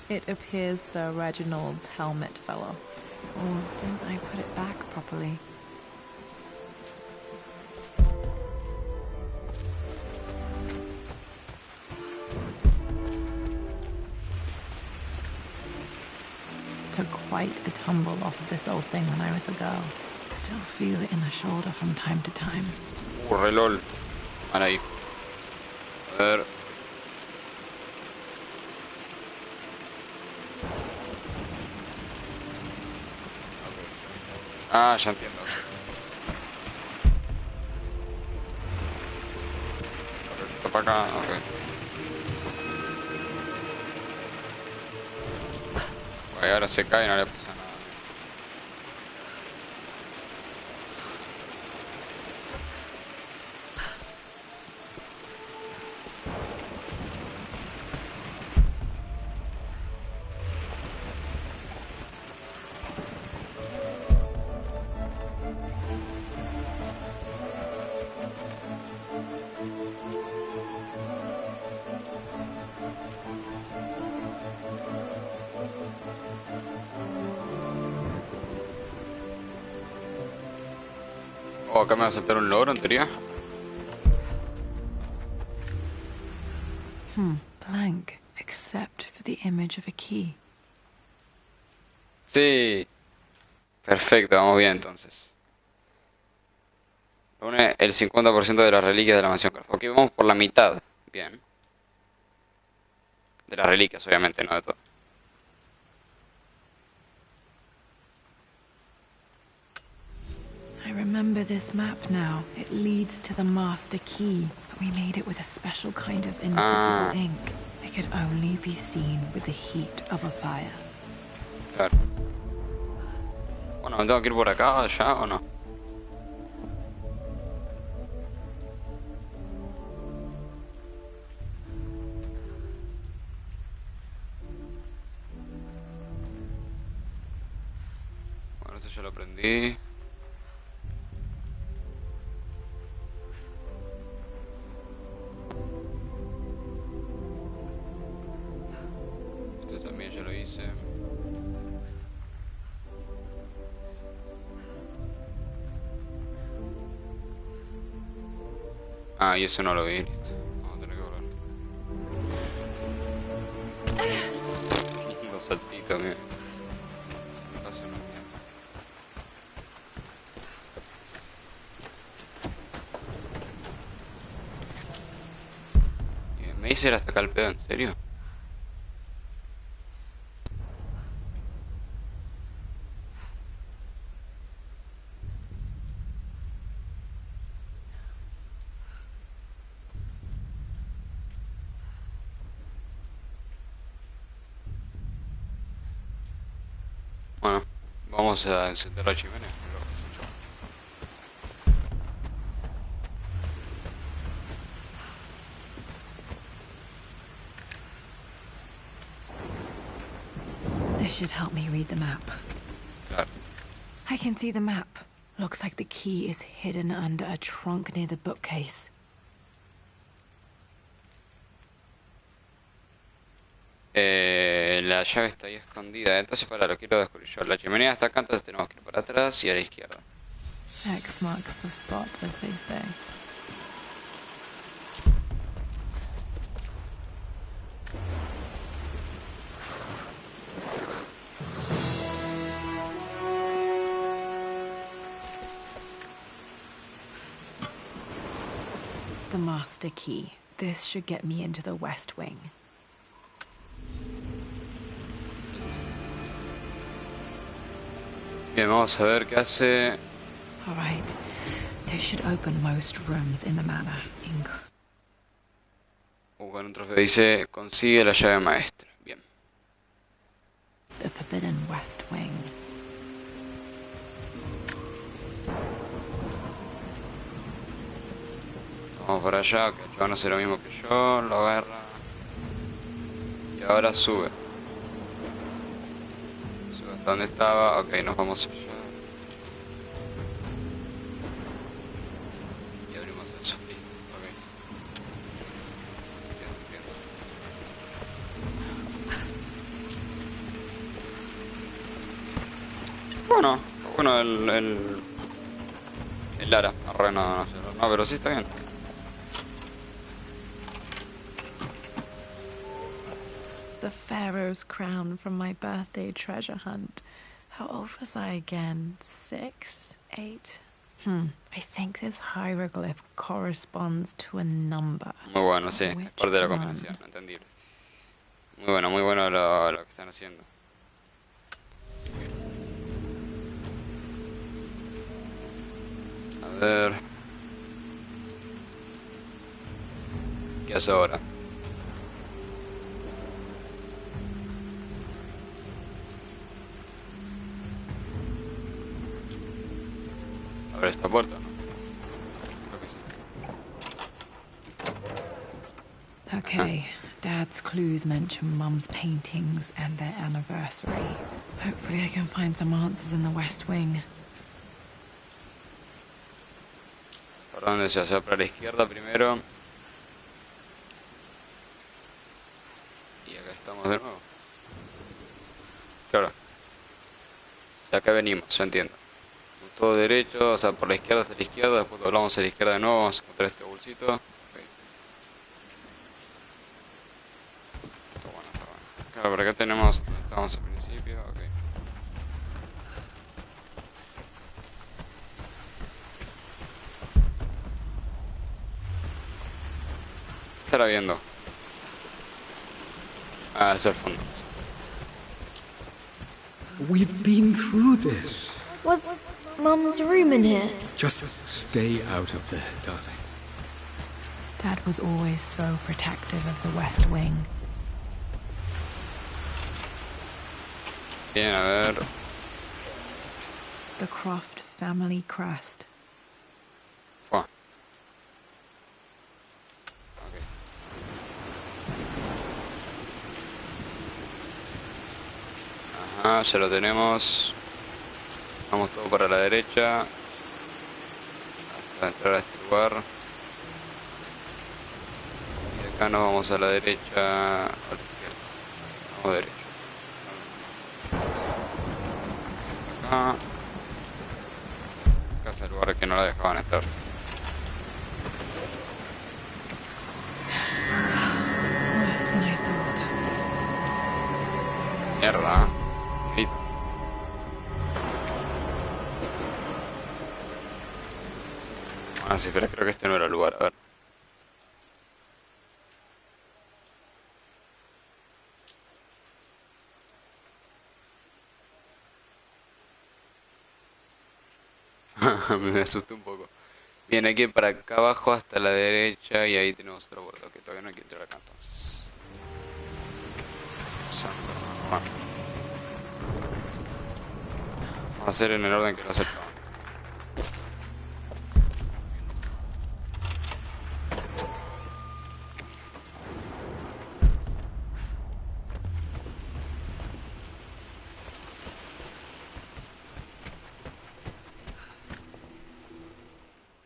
Speaker 1: It appears Sir Reginald's helmet fell off. Or didn't I put it back properly? took quite a tumble off of this old thing when I was a girl. Still feel it in the shoulder from time to time.
Speaker 3: Re lol. Van ahí. A ver. Ah, ya entiendo. Esto para acá, ok. Bueno, ahora se cae y no le pasa nada. Oh, acá me va a saltar un logro en teoría.
Speaker 1: Blank, except for the image of a key.
Speaker 3: Sí. Perfecto, vamos bien entonces. Reúne el 50% de las reliquias de la mansión Craft. Ok, vamos por la mitad. Bien. De las reliquias, obviamente, no de todo.
Speaker 1: I remember this map now. It leads to the master key, but we made it with a special kind of invisible ink. It could only be seen with the heat of a fire.
Speaker 3: Claro. Bueno, ¿me tengo que ir por acá ya o no? Bueno, eso ya lo aprendí. Esto también ya lo hice. Ah, y eso no lo vi, listo. Vamos a tener que volver. Lindo saltito, mira. Casi no. ¿Me hice ir hasta acá el pedo, en serio? Bueno, vamos a encender la chimenea. Creo que sí,
Speaker 1: This should help me read the map.
Speaker 3: claro.
Speaker 1: I can see the map. Looks like the key is hidden under a trunk near the bookcase.
Speaker 3: La llave está ahí escondida, entonces para lo quiero descubrir yo. La chimenea está acá, entonces tenemos que ir para atrás y a la izquierda.
Speaker 1: X marks the spot, as they say. The master key. This should get me into the West Wing.
Speaker 3: Bien, vamos a ver qué hace.
Speaker 1: All right. This should open most rooms in the manor.
Speaker 3: Con un trofeo dice, consigue la llave maestra. Bien.
Speaker 1: The forbidden West Wing.
Speaker 3: Vamos para allá, que el chabón hace lo mismo que yo, lo agarra. Y ahora sube. Sube hasta donde estaba, ok, nos vamos allá. Y abrimos eso, listo, ok. Entiendo. Bueno, está bueno el ara, no, pero sí está bien.
Speaker 1: The Pharaoh's crown from my birthday treasure hunt. How old was I again? 6? 8? I think this hieroglyph corresponds to a number.
Speaker 3: Muy bueno, sí. Es
Speaker 1: Which
Speaker 3: parte de la
Speaker 1: one?
Speaker 3: combinación, entendible. Muy bueno lo que están haciendo. A ver. ¿Qué hace ahora? Abre esta puerta, ¿no? Creo que sí.
Speaker 1: Okay, Dad's clues mention Mum's paintings and their anniversary. Hopefully I can find some answers in the West Wing.
Speaker 3: ¿Para dónde se hace? Para la izquierda primero. Y acá estamos de nuevo. Claro. De acá venimos, ya entiendo. Todo derecho, o sea, por la izquierda hasta la izquierda, después doblamos a la izquierda de nuevo, vamos a encontrar este bolsito. Okay. Está bueno, está bueno. Claro, por acá tenemos donde estábamos al principio, ok. ¿Qué estará viendo? Ah, es el fondo.
Speaker 4: We've been through this.
Speaker 6: Was Mum's room in here?
Speaker 4: Just stay out of there, darling.
Speaker 1: Dad was always so protective of the West Wing.
Speaker 3: Bien, a ver.
Speaker 1: The Croft family crest.
Speaker 3: Fua. Ok. Ajá, ya lo tenemos. Vamos todo para la derecha. Hasta entrar a este lugar. Y de acá nos vamos a la derecha. A la izquierda. Vamos derecho. Acá. Acá es el lugar que no la dejaban estar.
Speaker 1: Worse than I thought.
Speaker 3: Mierda. Grito. Ah, sí, pero creo que este no era el lugar. A ver. Me asusté un poco. Bien, hay que ir para acá abajo hasta la derecha y ahí tenemos otra puerta. Que todavía no hay que entrar acá entonces. Santo. Bueno. Vamos a hacer en el orden que lo aceptamos.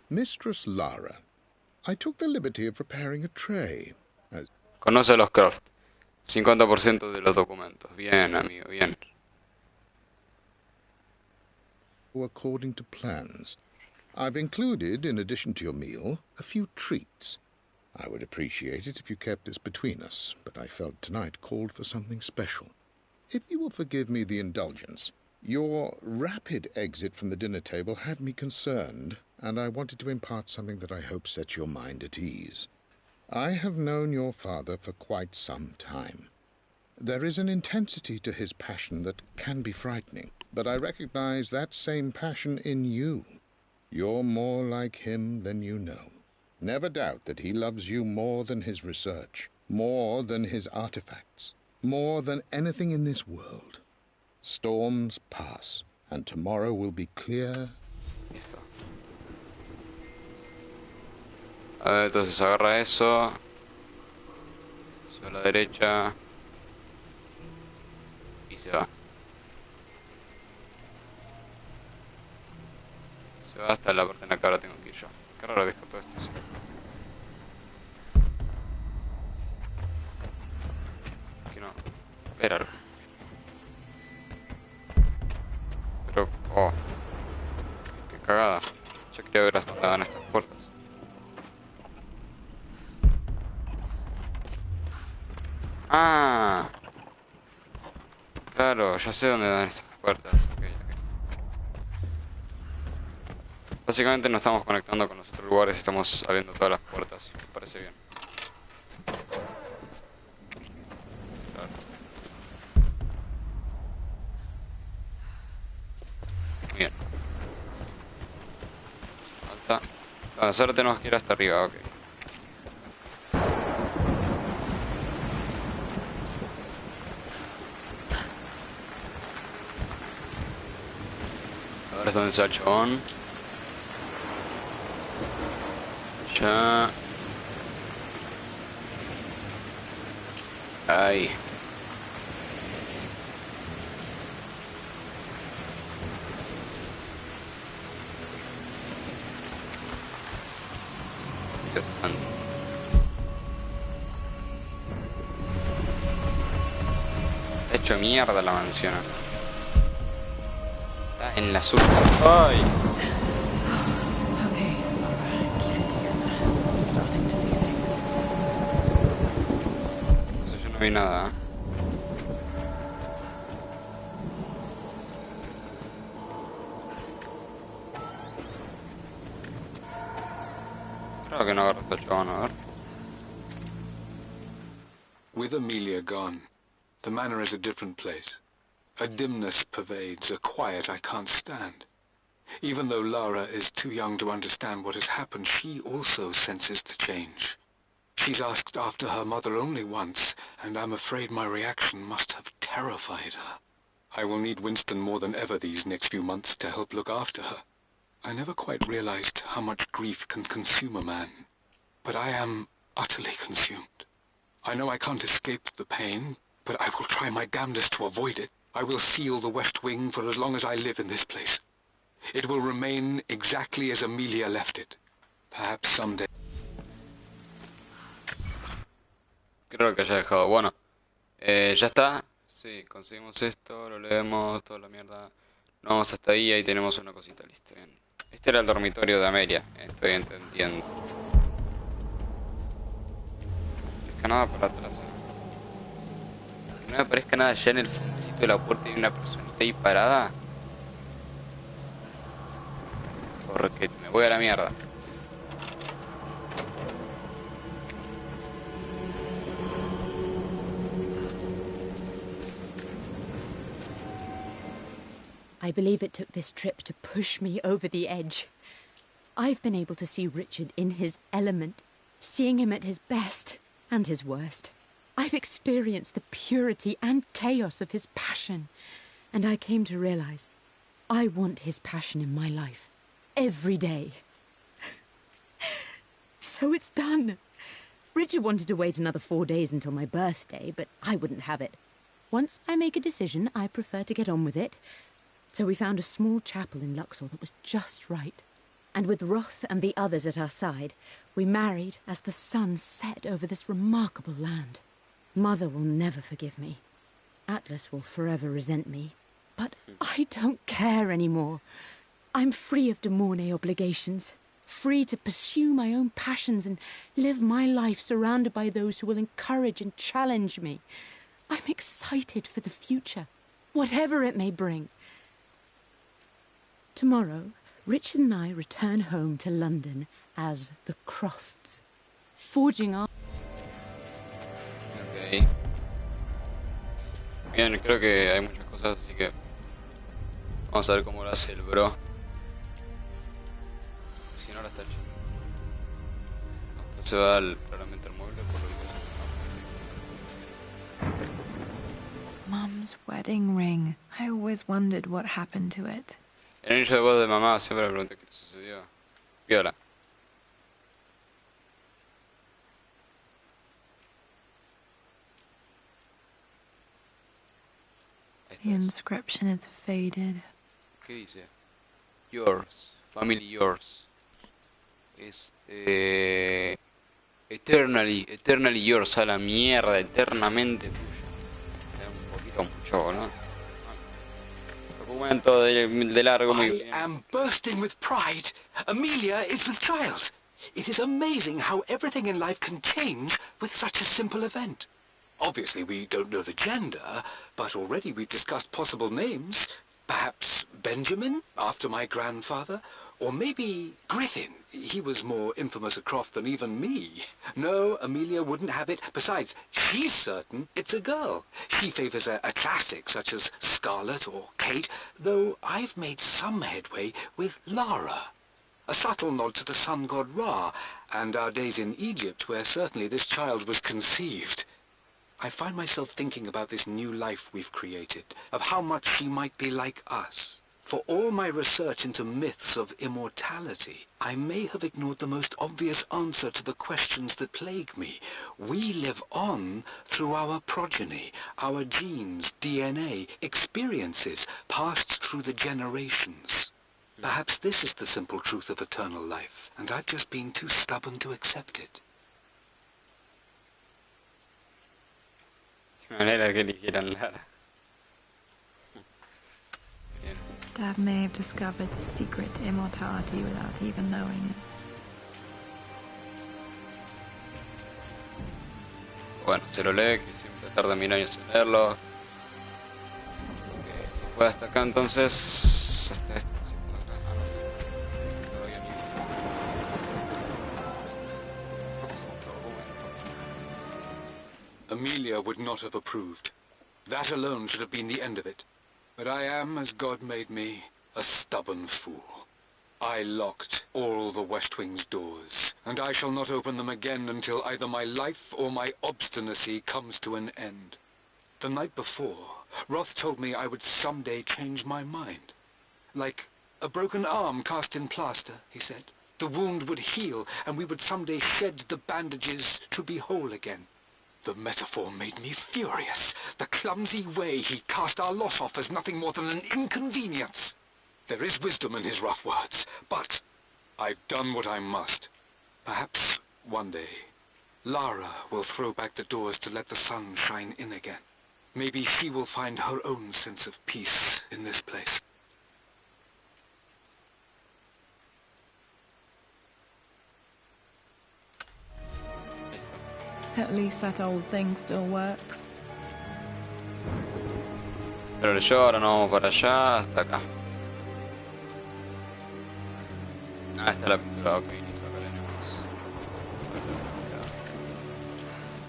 Speaker 7: Mistress Lara, I took the liberty of preparing a tray.
Speaker 3: Conoce a los Croft. 50% de los documentos. Bien, amigo, bien.
Speaker 7: According to plans. I've included, in addition to your meal, a few treats. I would appreciate it if you kept this between us, but I felt tonight called for something special. If you will forgive me the indulgence, your rapid exit from the dinner table had me concerned, and I wanted to impart something that I hope sets your mind at ease. I have known your father for quite some time. There is an intensity to his passion that can be frightening, but I recognize that same passion in you. You're more like him than you know. Never doubt that he loves you more than his research, more than his artifacts, more than anything in this world. Storms pass, and tomorrow will be clear.
Speaker 3: Listo. A ver, entonces agarra eso. Sube a la derecha. Y se va. Se va hasta la parte en la que ahora tengo que ir yo. Qué raro dejo todo esto así. Aquí no. Espéralo. Pero, oh. Qué cagada. Yo quería ver hasta dónde van estas puertas. Ah. Claro, ya sé dónde dan estas puertas. Ok. Básicamente nos estamos conectando con los otros lugares y estamos abriendo todas las puertas. Me parece bien. Claro. Muy bien. Falta. Ahora tenemos que ir hasta arriba, ok. A ver dónde está el chabón. Ya. Ahí. Dios santo. Está hecho mierda la mansión. Está en la sur. ¡Ay!
Speaker 1: Okay, Laura, keep it together. I'm starting to see things.
Speaker 3: No sé, yo no vi nada. Creo que no agarraste el chabón, a ver.
Speaker 4: With Amelia gone, the manor is a different place. A dimness pervades, a quiet I can't stand. Even though Lara is too young to understand what has happened, she also senses the change. She's asked after her mother only once, and I'm afraid my reaction must have terrified her. I will need Winston more than ever these next few months to help look after her. I never quite realized how much grief can consume a man, but I am utterly consumed. I know I can't escape the pain, but I will try my damnedest to avoid it. I will seal the West Wing for as long as I live in this place. It will remain exactly as Amelia left it. Perhaps someday.
Speaker 3: Creo que haya dejado. Bueno, ya está. Sí, conseguimos esto, lo leemos, toda la mierda. No vamos hasta ahí, ahí tenemos una cosita, listo. Bien. Este era el dormitorio de Amelia, estoy entendiendo. No aparezca nada para atrás. Que no me aparezca nada allá en el fundecito de la puerta y una personita ahí parada. Porque me voy a la mierda.
Speaker 5: I believe it took this trip to push me over the edge. I've been able to see Richard in his element, seeing him at his best and his worst. I've experienced the purity and chaos of his passion, and I came to realize I want his passion in my life every day. So it's done. Richard wanted to wait another 4 days until my birthday, but I wouldn't have it. Once I make a decision, I prefer to get on with it. So we found a small chapel in Luxor that was just right. And with Roth and the others at our side, we married as the sun set over this remarkable land. Mother will never forgive me. Atlas will forever resent me. But I don't care anymore. I'm free of de Mornay obligations, free to pursue my own passions and live my life surrounded by those who will encourage and challenge me. I'm excited for the future, whatever it may bring. Tomorrow, Richard and I return home to London as the Crofts, forging our...
Speaker 3: Ok. Bien, creo que hay muchas cosas, así que vamos a ver cómo lo hace el bro. Si no, la está yendo. No, se va claramente al mueble por lo que
Speaker 1: Mum's wedding ring. I always wondered what happened to it.
Speaker 3: el anillo de voz de mamá, siempre me pregunté qué le sucedió. Viola.
Speaker 1: The inscription is faded.
Speaker 3: ¿Qué dice? Yours, family yours. Es eternally yours, a la mierda, eternamente tuya. Era un poquito mucho, ¿no? Documento de largo, muy
Speaker 4: I
Speaker 3: bien.
Speaker 4: am bursting with pride. Amelia is with child. It is amazing how everything in life can change with such a simple event. Obviously, we don't know the gender, but already we've discussed possible names. Perhaps Benjamin, after my grandfather? Or maybe Griffin. He was more infamous at Croft than even me. No, Amelia wouldn't have it. Besides, she's certain it's a girl. She favours a classic such as Scarlet or Kate, though I've made some headway with Lara. A subtle nod to the sun god Ra, and our days in Egypt, where certainly this child was conceived. I find myself thinking about this new life we've created, of how much she might be like us. For all my research into myths of immortality, I may have ignored the most obvious answer to the questions that plague me. We live on through our progeny, our genes, DNA, experiences passed through the generations. Perhaps this is the simple truth of eternal life, and I've just been too stubborn to accept it.
Speaker 3: Manera que eligieran Lara. Bien.
Speaker 1: Dad may have discovered the secret to immortality without even knowing it.
Speaker 3: Bueno, se lo lee, que siempre tarda 1000 años en leerlo. Ok, se fue hasta acá entonces. Hasta este cosito de acá. Ah, no. No lo había ni visto.
Speaker 4: Amelia would not have approved. That alone should have been the end of it. But I am, as God made me, a stubborn fool. I locked all the West Wing's doors, and I shall not open them again until either my life or my obstinacy comes to an end. The night before, Roth told me I would someday change my mind. Like a broken arm cast in plaster, he said. The wound would heal, and we would someday shed the bandages to be whole again. The metaphor made me furious. The clumsy way he cast our loss off as nothing more than an inconvenience. There is wisdom in his rough words, but I've done what I must. Perhaps one day, Lara will throw back the doors to let the sun shine in again. Maybe she will find her own sense of peace in this place.
Speaker 1: At least that old thing still works.
Speaker 3: Pero yo ahora no vamos para allá, hasta acá. Ah, está la pintura, ok, listo, acá tenemos.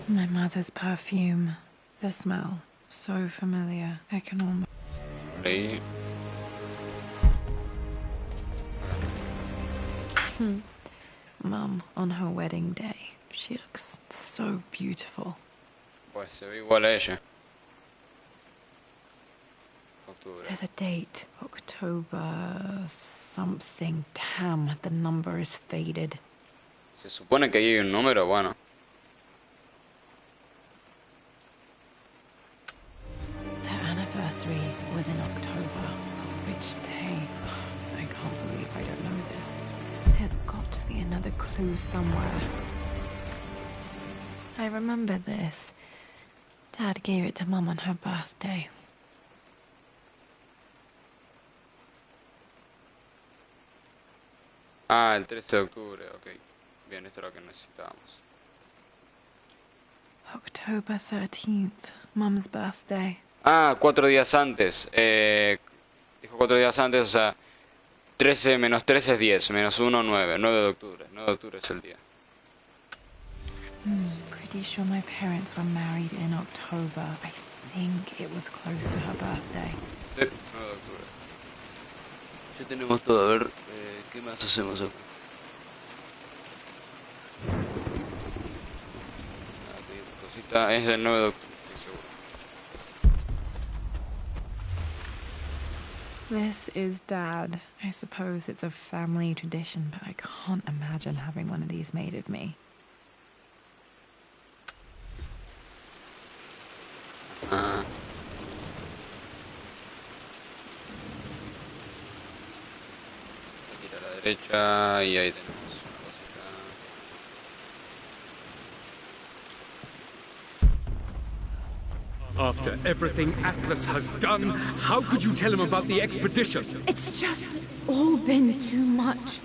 Speaker 1: My mother's perfume. The smell. So familiar. I can almost...
Speaker 3: Por ahí.
Speaker 1: Mum, on her wedding day. She looks so beautiful.
Speaker 3: Pues se ve igual a ella. Octubre.
Speaker 1: There's a date. October something. Damn, the number is faded.
Speaker 3: Se supone que hay un número, bueno.
Speaker 1: Their anniversary was in October. Which day? I can't believe I don't know this. There's got to be another clue somewhere. I remember this. Dad gave it to Mum on her birthday.
Speaker 3: Ah, el 13 de octubre, ok. Bien, esto es lo que necesitábamos.
Speaker 1: October 13th, Mum's birthday.
Speaker 3: Ah, 4 días antes. Dijo 4 días antes, o sea, 13 menos 13 es 10, menos 1, 9. 9 de octubre. 9 de octubre es el día.
Speaker 1: Pretty sure my parents were married in October. I think it was close to her birthday.
Speaker 3: Sí, 9 de octubre. Ya tenemos todo, a ver, ¿qué más hacemos acá? Ok, cosita, es el 9 de octubre, estoy seguro.
Speaker 1: This is Dad. I suppose it's a family tradition, but I can't imagine having one of these made of me.
Speaker 3: Ah. Aquí a la derecha y ahí tenemos una cosita.
Speaker 8: After everything Atlas has done, how could you tell him about the expedition?
Speaker 5: It's just all been too much.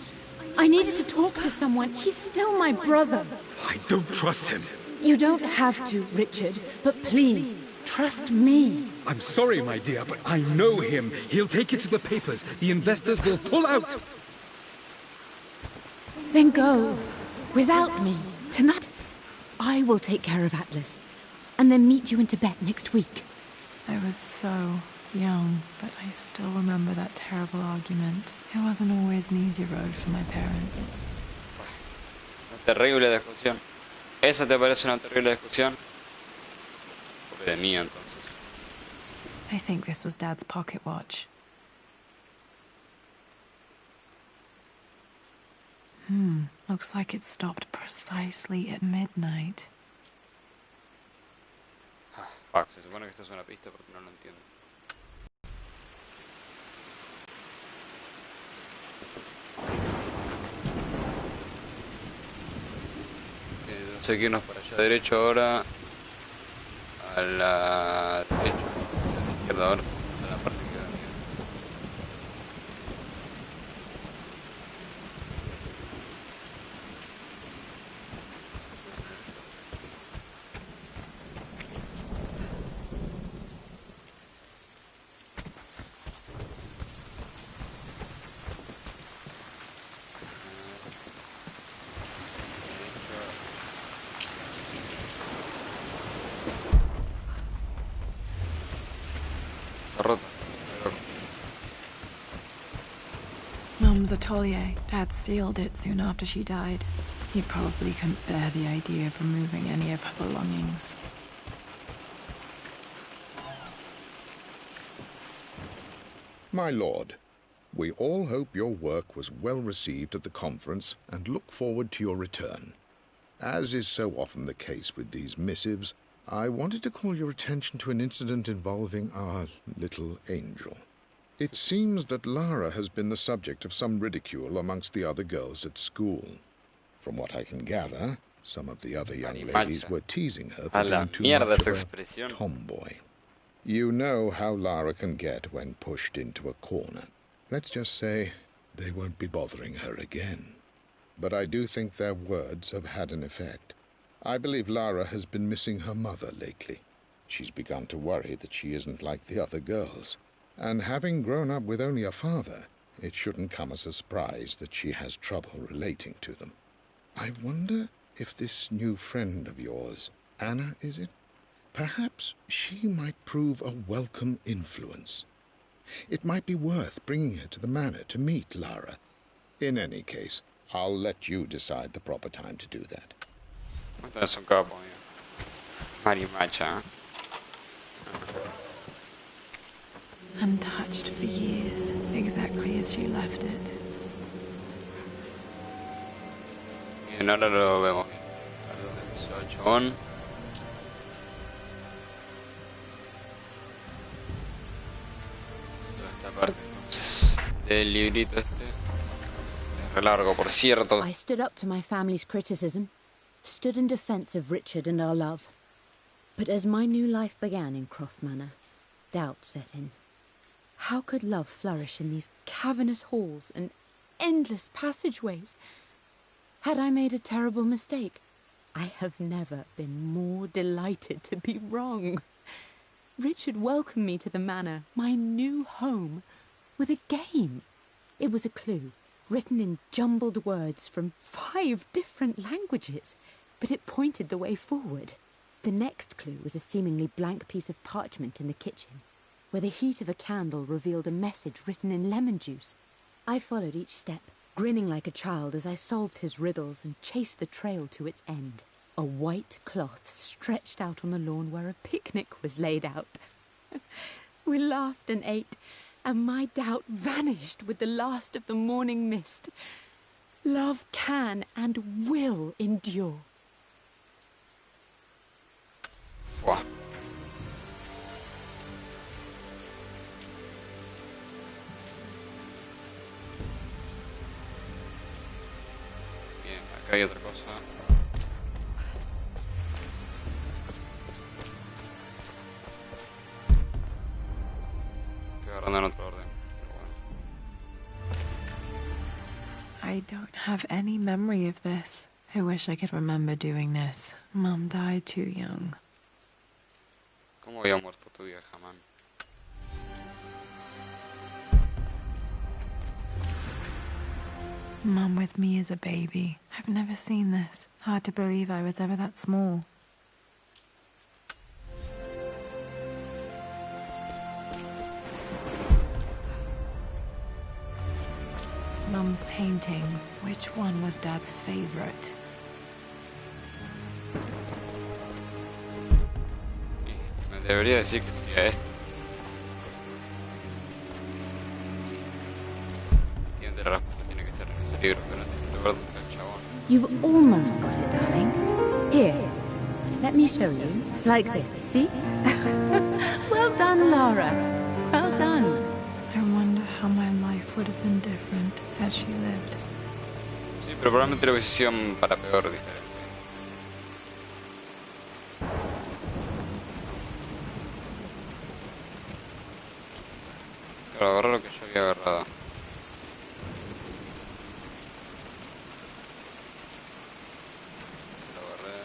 Speaker 5: I needed to talk to someone. He's still my brother.
Speaker 8: I don't trust him.
Speaker 5: You don't have to, Richard, but please, trust me.
Speaker 8: I'm sorry, my dear, but I know him. He'll take it to the papers. The investors will pull out.
Speaker 5: Then go, without me, tonight. I will take care of Atlas, and then meet you in Tibet next week.
Speaker 1: I was so young, but I still remember that terrible argument. It wasn't always an easy road for my parents.
Speaker 3: Una terrible discusión. ¿Eso te parece una terrible discusión? Pobre de mí, entonces.
Speaker 1: I think this was Dad's pocket watch. Looks like it stopped precisely at midnight.
Speaker 3: Fuck, se supone que esto es una pista porque no lo entiendo. Entonces hay que irnos para allá derecho ahora. A la derecha. A la izquierda ahora. A la parte que da miedo. Rota.
Speaker 1: Mum's atelier. Dad sealed it soon after she died. He probably couldn't bear the idea of removing any of her belongings.
Speaker 7: My lord, we all hope your work was well received at the conference and look forward to your return. As is so often the case with these missives, I wanted to call your attention to an incident involving our little angel. It seems that Lara has been the subject of some ridicule amongst the other girls at school. From what I can gather, some of the other young ladies were teasing her for being too much of a tomboy. You know how Lara can get when pushed into a corner. Let's just say they won't be bothering her again. But I do think their words have had an effect. I believe Lara has been missing her mother lately. She's begun to worry that she isn't like the other girls. And having grown up with only a father, it shouldn't come as a surprise that she has trouble relating to them. I wonder if this new friend of yours, Anna, is it? Perhaps she might prove a welcome influence. It might be worth bringing her to the manor to meet Lara. In any case, I'll let you decide the proper time to do that.
Speaker 3: Esto es un capo, marimacha.
Speaker 1: Untouched for years, exactly as she left it.
Speaker 3: Bien, ahora lo vemos bien. A ver dónde está el chabón. Esta parte entonces del librito este. Es re largo, por cierto.
Speaker 5: I stood up to my family's criticism, stood in defense of Richard and our love. But as my new life began in Croft Manor, doubt set in. How could love flourish in these cavernous halls and endless passageways? Had I made a terrible mistake? I have never been more delighted to be wrong. Richard welcomed me to the manor, my new home, with a game. It was a clue, written in jumbled words from 5 different languages, but it pointed the way forward. The next clue was a seemingly blank piece of parchment in the kitchen, where the heat of a candle revealed a message written in lemon juice. I followed each step, grinning like a child as I solved his riddles and chased the trail to its end. A white cloth stretched out on the lawn where a picnic was laid out. We laughed and ate, and my doubt vanished with the last of the morning mist. Love can and will endure.
Speaker 3: Buah. Bien, acá hay otra cosa. Estoy agarrando en otro orden, pero bueno.
Speaker 1: I don't have any memory of this. I wish I could remember doing this. Mum died too young.
Speaker 3: ¿Cómo había muerto tu vieja, man?
Speaker 1: Mum with me as a baby. I've never seen this. Hard to believe I was ever that small. Mum's paintings. Which one was Dad's favorite?
Speaker 3: Me debería decir que sería este. Entiende, la respuesta tiene que estar en ese libro, pero antes quiero ver dónde está el chabón.
Speaker 5: You've almost got it, darling. Here, let me show you. Like this, see? Well done, Lara. Well done.
Speaker 1: I wonder how my life would have been different had she lived.
Speaker 3: Sí, pero probablemente lo hubiese sido para peor diferente. Claro, agarré lo que yo había agarrado. Lo agarré.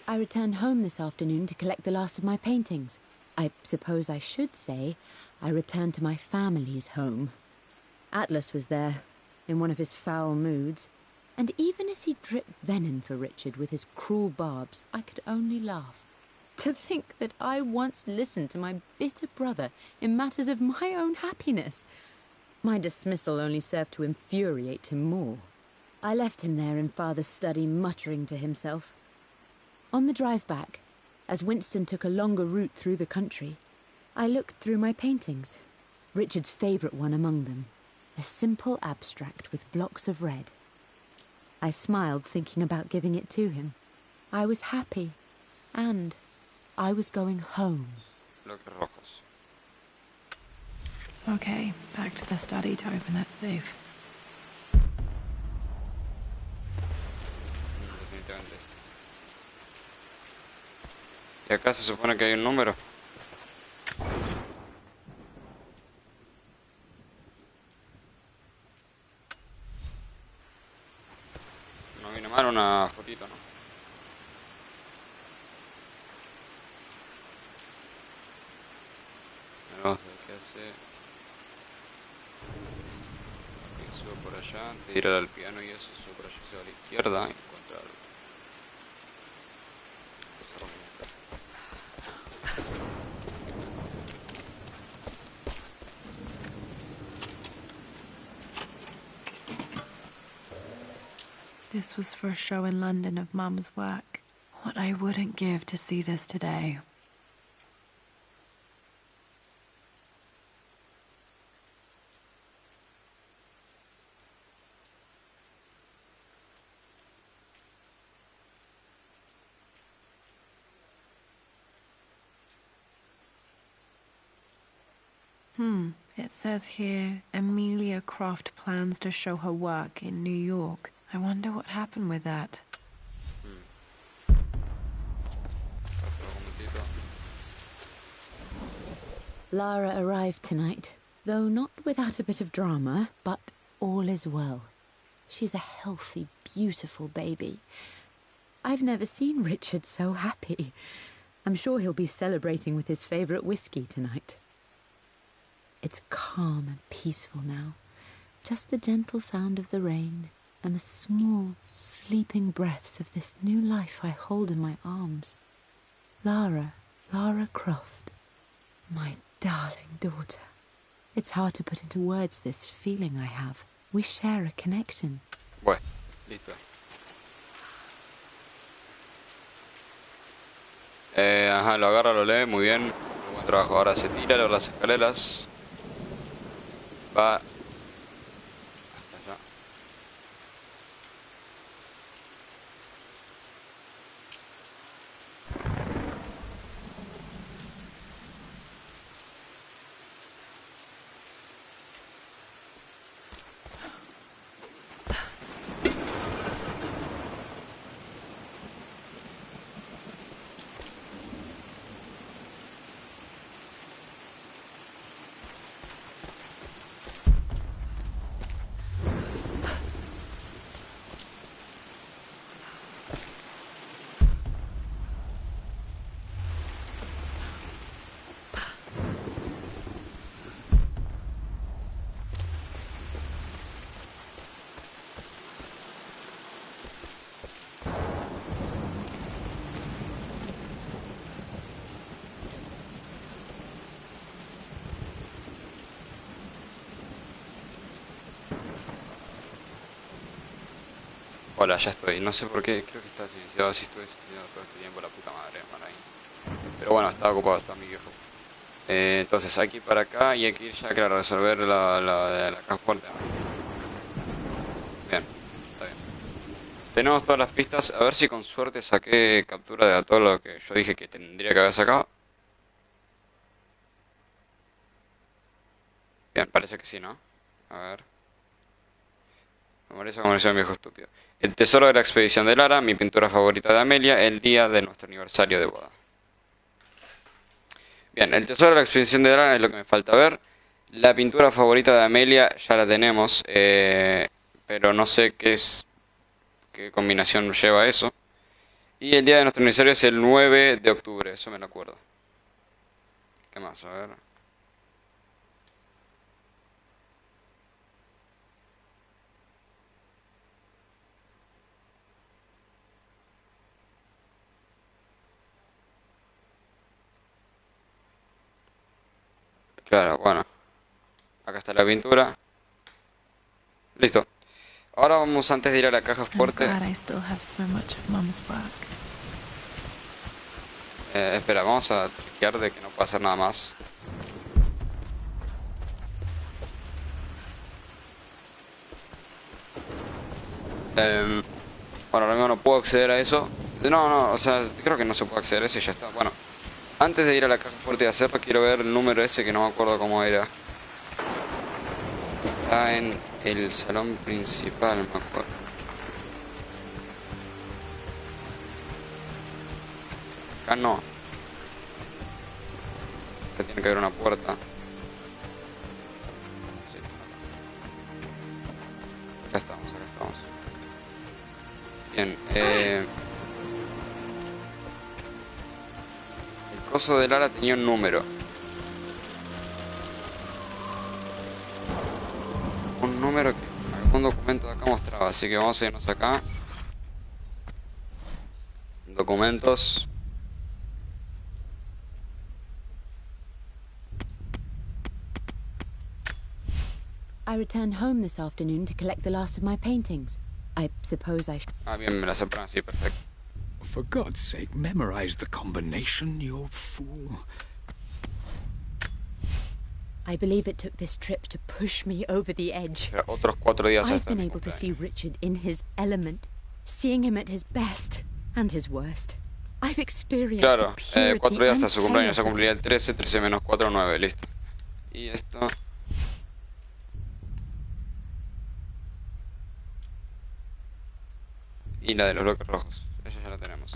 Speaker 5: I returned home this afternoon to collect the last of my paintings. I suppose I should say I returned to my family's home. Atlas was there, in one of his foul moods, and even as he dripped venom for Richard with his cruel barbs, I could only laugh. To think that I once listened to my bitter brother in matters of my own happiness. My dismissal only served to infuriate him more. I left him there in Father's study, muttering to himself. On the drive back, as Winston took a longer route through the country, I looked through my paintings, Richard's favourite one among them, a simple abstract with blocks of red. I smiled, thinking about giving it to him. I was happy, and I was going home.
Speaker 3: Bloques rojos.
Speaker 1: Okay, back to the study to open that safe.
Speaker 3: Definitivamente este. Y acá se supone que hay un número. No viene mal una fotito, ¿no? Vamos a ver qué hace. Ok, subo por allá. Antes de ir al piano y eso, subo por allá, se va a la izquierda y encuentra algo.
Speaker 1: This was for a show in London of Mum's work. What I wouldn't give to see this today. It says here, Amelia Croft plans to show her work in New York. I wonder what happened with that.
Speaker 5: Lara arrived tonight, though not without a bit of drama, but all is well. She's a healthy, beautiful baby. I've never seen Richard so happy. I'm sure he'll be celebrating with his favourite whiskey tonight. It's calm and peaceful now. Just the gentle sound of the rain and the small, sleeping breaths of this new life I hold in my arms. Lara Croft, my darling daughter. It's hard to put into words this feeling I have. We share a connection.
Speaker 3: Bueno, listo. Ajá, lo agarra, lo lee, muy bien. Muy buen trabajo. Ahora se tira por las escaleras. Va hasta allá. Hola, ya estoy. No sé por qué, creo que está silenciado. Así estuve silenciado todo este tiempo, la puta madre, man, ahí. Pero bueno, estaba ocupado, estaba mi viejo. Entonces hay que ir para acá y hay que ir ya a resolver la caja fuerte. Bien, está bien. Tenemos todas las pistas. A ver si con suerte saqué captura de todo lo que yo dije que tendría que haber sacado. Bien, parece que sí, ¿no? A ver. Memoriza como un viejo estúpido. El tesoro de la expedición de Lara, mi pintura favorita de Amelia, el día de nuestro aniversario de boda. Bien, el tesoro de la expedición de Lara es lo que me falta ver. La pintura favorita de Amelia ya la tenemos, pero no sé qué combinación lleva eso. Y el día de nuestro aniversario es el 9 de octubre, eso me lo acuerdo. ¿Qué más? A ver. Claro, bueno. Acá está la pintura. Listo. Ahora vamos, antes de ir a la caja
Speaker 1: I'm
Speaker 3: fuerte.
Speaker 1: glad I still have so much of Mum's work.
Speaker 3: Espera, vamos a chequear de que no pueda hacer nada más. Bueno, ahora mismo no puedo acceder a eso. No, o sea, creo que no se puede acceder a eso y ya está. Bueno, antes de ir a la caja fuerte y hacerlo, quiero ver el número ese que no me acuerdo cómo era. Está en el salón principal, me acuerdo. Acá no. Acá tiene que haber una puerta. Sí. Acá estamos, acá estamos. Bien, el coso de Lara tenía un número. Un número que algún documento de acá mostraba, así que vamos a irnos acá. Documentos.
Speaker 5: I returned home this afternoon to collect the last of my paintings. I suppose I should...
Speaker 3: Ah, bien, me la separan, sí, perfecto.
Speaker 4: For God's sake, memorize the combination, you fool.
Speaker 5: I believe it took this trip to push me over the edge.
Speaker 3: Pero otros 4 días
Speaker 5: I've
Speaker 3: hasta
Speaker 5: been
Speaker 3: mi
Speaker 5: able to see
Speaker 3: cumpleaños.
Speaker 5: Richard in his element, seeing him at his best and his worst. I've experienced
Speaker 3: Claro,
Speaker 5: the purity
Speaker 3: 4 días
Speaker 5: and
Speaker 3: hasta su cumpleaños.
Speaker 5: chaos
Speaker 3: Ya
Speaker 5: of
Speaker 3: cumpliría
Speaker 5: it.
Speaker 3: el 13, 13 menos 4, 9, listo. Y esto... Y la de los bloques rojos. Esa ya la tenemos.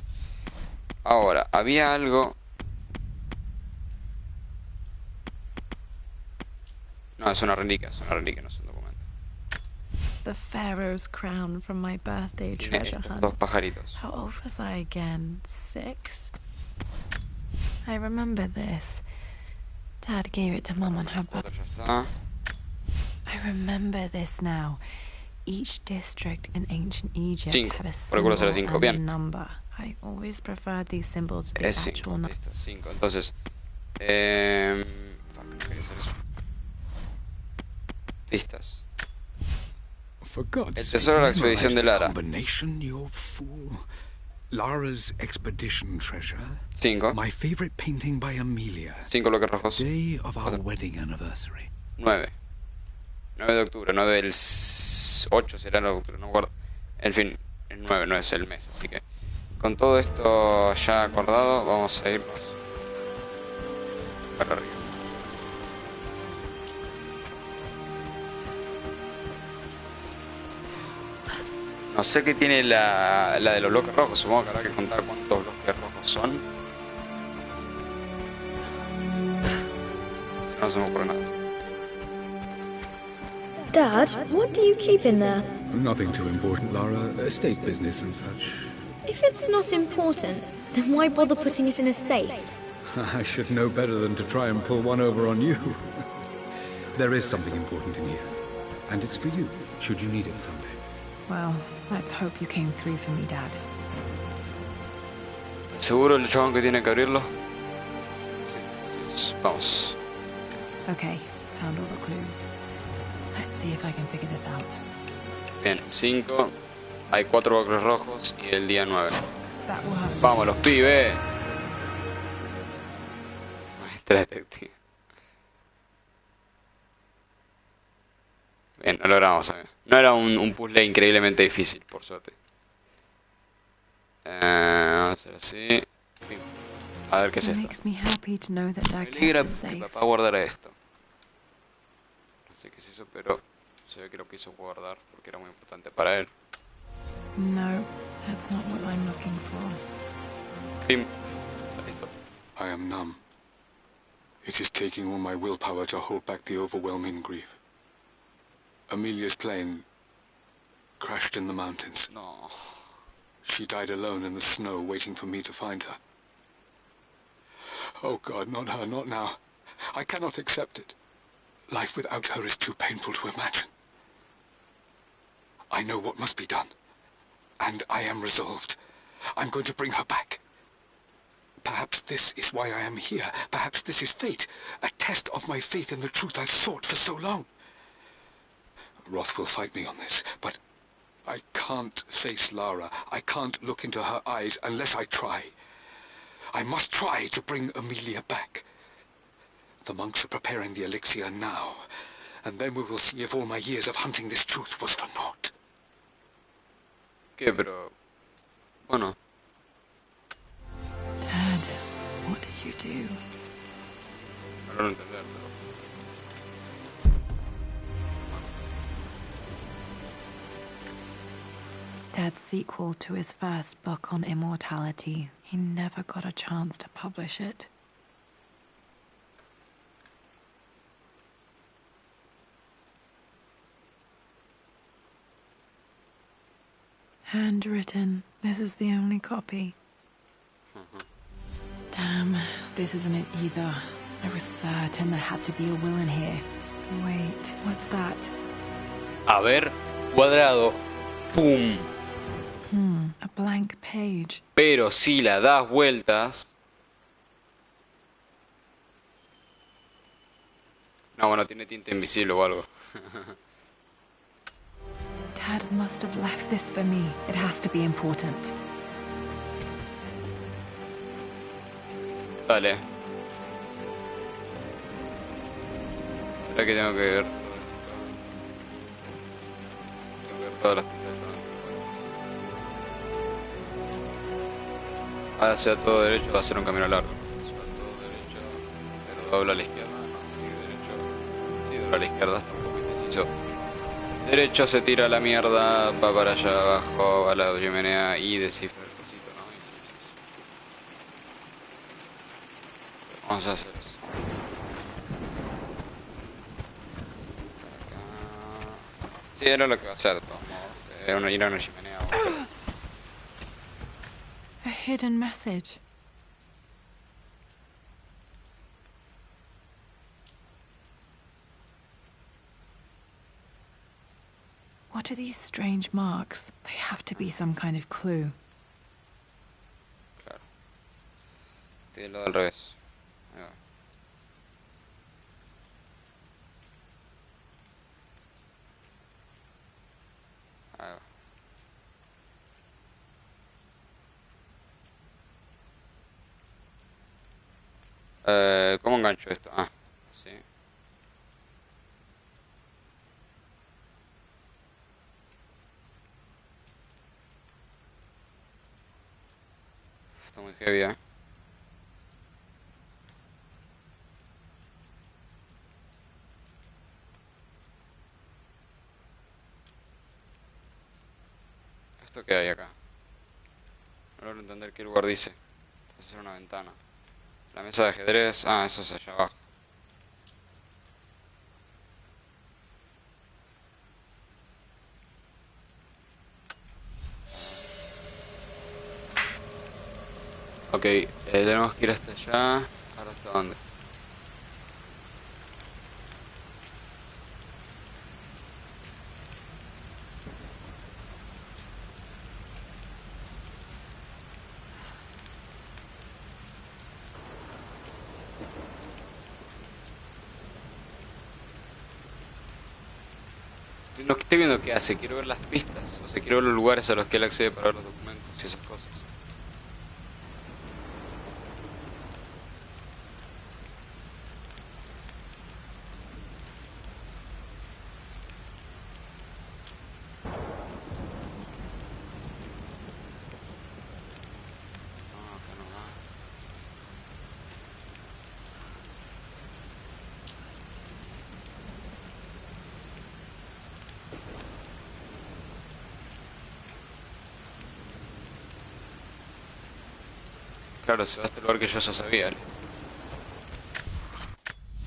Speaker 3: Ahora, había algo... No, es una reliquia, no es un documento.
Speaker 1: The Pharaoh's crown from my birthday
Speaker 3: Tiene
Speaker 1: treasure
Speaker 3: estos
Speaker 1: hunt.
Speaker 3: dos pajaritos.
Speaker 1: How old was I again? 6? I remember this. Dad gave it to Mum on her birthday.
Speaker 3: Otro ya está.
Speaker 1: I remember this now. Each district in ancient Egypt
Speaker 3: Cinco.
Speaker 1: had a
Speaker 3: Por el culo será
Speaker 1: symbol
Speaker 3: cinco.
Speaker 1: and a
Speaker 3: Bien.
Speaker 1: number. I always preferred these symbols to the
Speaker 3: Es 5,
Speaker 1: actual number.
Speaker 3: listo, 5. Entonces... fuck, no quería hacer eso. Pistas.
Speaker 4: For God's
Speaker 3: El
Speaker 4: sake,
Speaker 3: tesoro de la expedición de
Speaker 4: memorize the
Speaker 3: Lara.
Speaker 4: combination, you fool. Lara's expedition treasure.
Speaker 3: 5.
Speaker 4: My favorite painting by Amelia.
Speaker 3: 5 bloques rojos.
Speaker 4: Day of our
Speaker 3: Otro.
Speaker 4: wedding anniversary.
Speaker 3: 9. 9 de octubre, 9 del 8 será el de octubre, no me acuerdo. En fin, el 9 no es el mes, así que con todo esto ya acordado, vamos a irnos para arriba. No sé qué tiene la de los bloques rojos, supongo que habrá que contar cuántos bloques rojos son. Si no se me ocurre nada.
Speaker 6: Dad, what do you keep in there?
Speaker 4: Nothing too important, Lara. Estate business and such.
Speaker 6: If it's not important, then why bother putting it in a safe?
Speaker 4: I should know better than to try and pull one over on you. There is something important in here. And it's for you, should you need it someday.
Speaker 1: Well, let's hope you came through for me, Dad.
Speaker 3: ¿Seguro el chabón que tiene que abrirlo? Sí, así es. Vamos.
Speaker 1: Okay, found all the clues. Let's see if I can figure this out.
Speaker 3: Bien, 5. Hay 4 bucles rojos y el día 9.
Speaker 1: That works.
Speaker 3: Vamos los pibes. Maestra detective. Bien, lo logramos. No era un puzzle increíblemente difícil, por suerte. Vamos a hacer así. Pim. A ver qué es
Speaker 1: It
Speaker 3: esto.
Speaker 1: makes me happy to know that
Speaker 3: Me
Speaker 1: Dad
Speaker 3: alegra
Speaker 1: kept it
Speaker 3: que
Speaker 1: safe.
Speaker 3: papá guardara esto. No sé qué es eso, pero se ve que lo quiso guardar porque era muy importante para él.
Speaker 1: No, that's not what I'm looking for.
Speaker 3: Pim. Listo.
Speaker 4: I am numb. It is taking all my willpower to hold back the overwhelming grief. Amelia's plane crashed in the mountains.
Speaker 3: No.
Speaker 4: She died alone in the snow, waiting for me to find her. Oh God, not her, not now. I cannot accept it. Life without her is too painful to imagine. I know what must be done. And I am resolved. I'm going to bring her back. Perhaps this is why I am here. Perhaps this is fate. A test of my faith in the truth I've sought for so long. Roth will fight me on this, but I can't face Lara. I can't look into her eyes unless I try. I must try to bring Amelia back. The monks are preparing the elixir now, and then we will see if all my years of hunting this truth was for naught.
Speaker 3: ¿Qué? Pero... Bueno.
Speaker 1: Dad, what did you do?
Speaker 3: No lo entender, pero...
Speaker 1: Dad's sequel to his first book on immortality. He never got a chance to publish it. Handwritten. This is the only copy. Damn, this isn't it either. I was certain there had to be a will in here. Wait, what's that?
Speaker 3: A ver, cuadrado. ¡Pum!
Speaker 1: A blank page.
Speaker 3: Pero si la das vueltas... No, bueno, tiene tinta invisible o algo.
Speaker 1: Dad must have left this for me. It has to be important.
Speaker 3: Dale. Espera que tengo que ver todo esto. Tengo que ver todas las pistas. Hacia todo derecho va a ser un camino largo. Hacia todo derecho, pero dobla a la izquierda. No, sigue derecho. Sí, dobla a la izquierda, está un poco indeciso. Derecho se tira a la mierda, va para allá abajo, va a la chimenea y descifra el cosito, ¿no? Y sí, sí, sí. Vamos a hacer eso. Acá. Sí, era lo que va a hacer, de todos modos. Ir a una chimenea.
Speaker 1: A hidden message. What are these strange marks? They have to be some kind of clue.
Speaker 3: Claro. Estoy del lado al revés. Ahí va. Ahí va. ¿Cómo engancho esto? Ah, sí. Está muy heavy, ¿eh? ¿Esto qué hay acá? No logro entender qué lugar dice. Puede ser una ventana. La mesa de ajedrez... Ah, eso es allá abajo. Ok, tenemos que ir hasta allá. ¿Ahora hasta dónde? No estoy viendo qué hace, quiero ver las pistas. O sea, quiero ver los lugares a los que él accede para ver los documentos y esas cosas. No, acá no va. Claro, se va a este lugar que yo ya sabía, listo.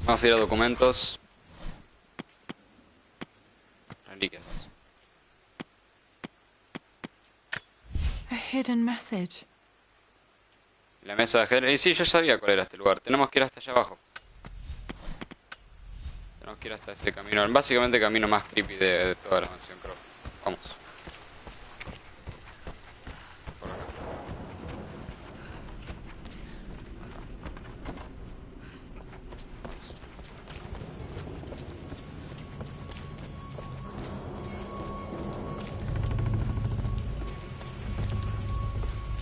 Speaker 3: Vamos a ir a documentos. Reliquias.
Speaker 1: A hidden message.
Speaker 3: La mesa de ajedrez. Y sí, yo sabía cuál era este lugar. Tenemos que ir hasta allá abajo. Tenemos que ir hasta ese camino. Básicamente el camino más creepy de toda la mansión, creo. Vamos. Por acá.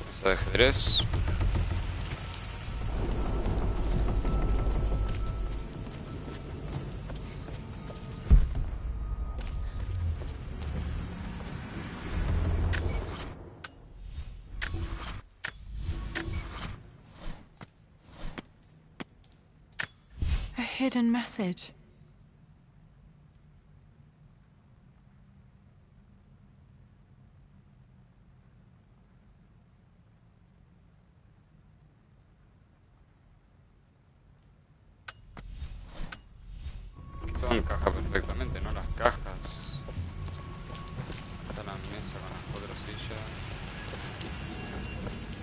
Speaker 3: Mesa de ajedrez.
Speaker 1: A hidden message.
Speaker 3: Todo encaja perfectamente, ¿no? Las cajas. Está la mesa con las 4 sillas.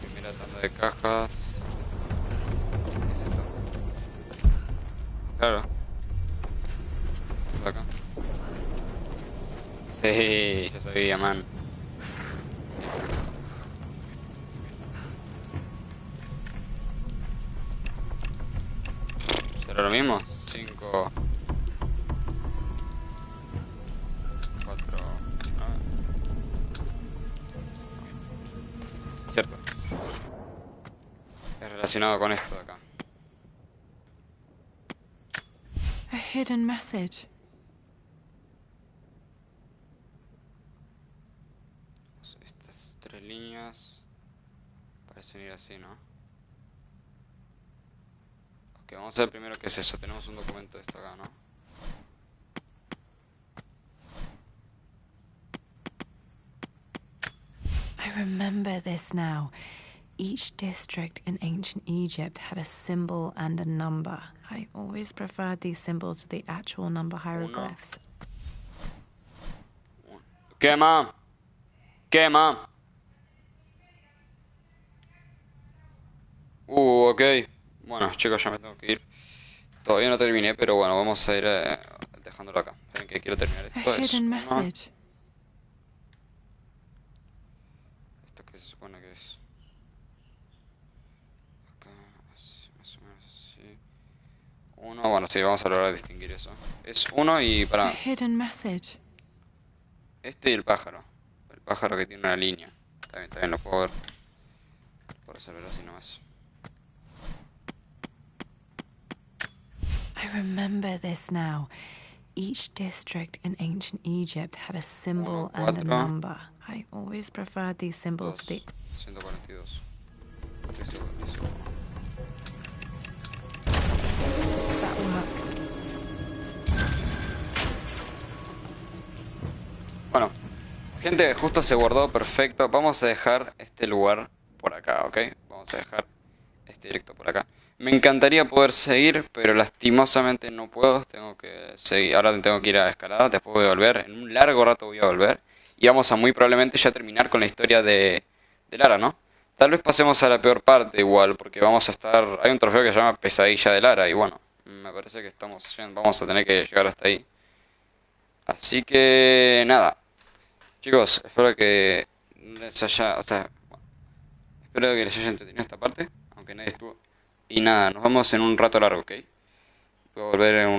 Speaker 3: Primera tanda de cajas. ¿Qué es esto? Claro. ¿Qué es eso de acá? Sí, ya sabía, man. ¿Será lo mismo? 5, 4, cierto. Es relacionado con esto de acá.
Speaker 1: A hidden message.
Speaker 3: Estas 3 líneas parecen ir así, ¿no? Ok, vamos a ver primero qué es eso. Tenemos un documento de esto acá, ¿no?
Speaker 1: I remember this now. Each district in ancient Egypt had a symbol and a number. I always preferred these symbols to the actual number hieroglyphs.
Speaker 3: ¡Quema! ¡Quema! Ok. Bueno, chicos, ya me tengo que ir. Todavía no terminé, pero bueno, vamos a ir dejándolo acá. Esperen que quiero terminar
Speaker 1: A
Speaker 3: esto. Es
Speaker 1: hidden
Speaker 3: uno.
Speaker 1: message.
Speaker 3: ¿Esto qué se supone que es? Acá, así, más o menos así. Uno, bueno, sí, vamos a lograr distinguir eso. Es uno y
Speaker 1: A
Speaker 3: para
Speaker 1: hidden message.
Speaker 3: este y el pájaro. El pájaro que tiene una línea. Está bien, lo puedo ver. Por resolver así nomás.
Speaker 1: I remember this now. Each district in ancient Egypt had a symbol
Speaker 3: Uno,
Speaker 1: and a
Speaker 3: cuatro.
Speaker 1: number. I always preferred these symbols to the
Speaker 3: 142. Estoy seguro de eso.
Speaker 1: that worked.
Speaker 3: Bueno, gente, justo se guardó, perfecto. Vamos a dejar este lugar por acá, ¿ok? Vamos a dejar este directo por acá. Me encantaría poder seguir, pero lastimosamente no puedo. Tengo que seguir. Ahora tengo que ir a escalada, después voy a volver. En un largo rato voy a volver. Y vamos a muy probablemente ya terminar con la historia de Lara, ¿no? Tal vez pasemos a la peor parte igual, porque vamos a estar... Hay un trofeo que se llama Pesadilla de Lara, y bueno, me parece que vamos a tener que llegar hasta ahí. Así que nada. Chicos, espero que les haya, o sea, espero que les haya entretenido esta parte, aunque nadie estuvo. Y nada, nos vemos en un rato largo, ¿ok? Puedo volver en un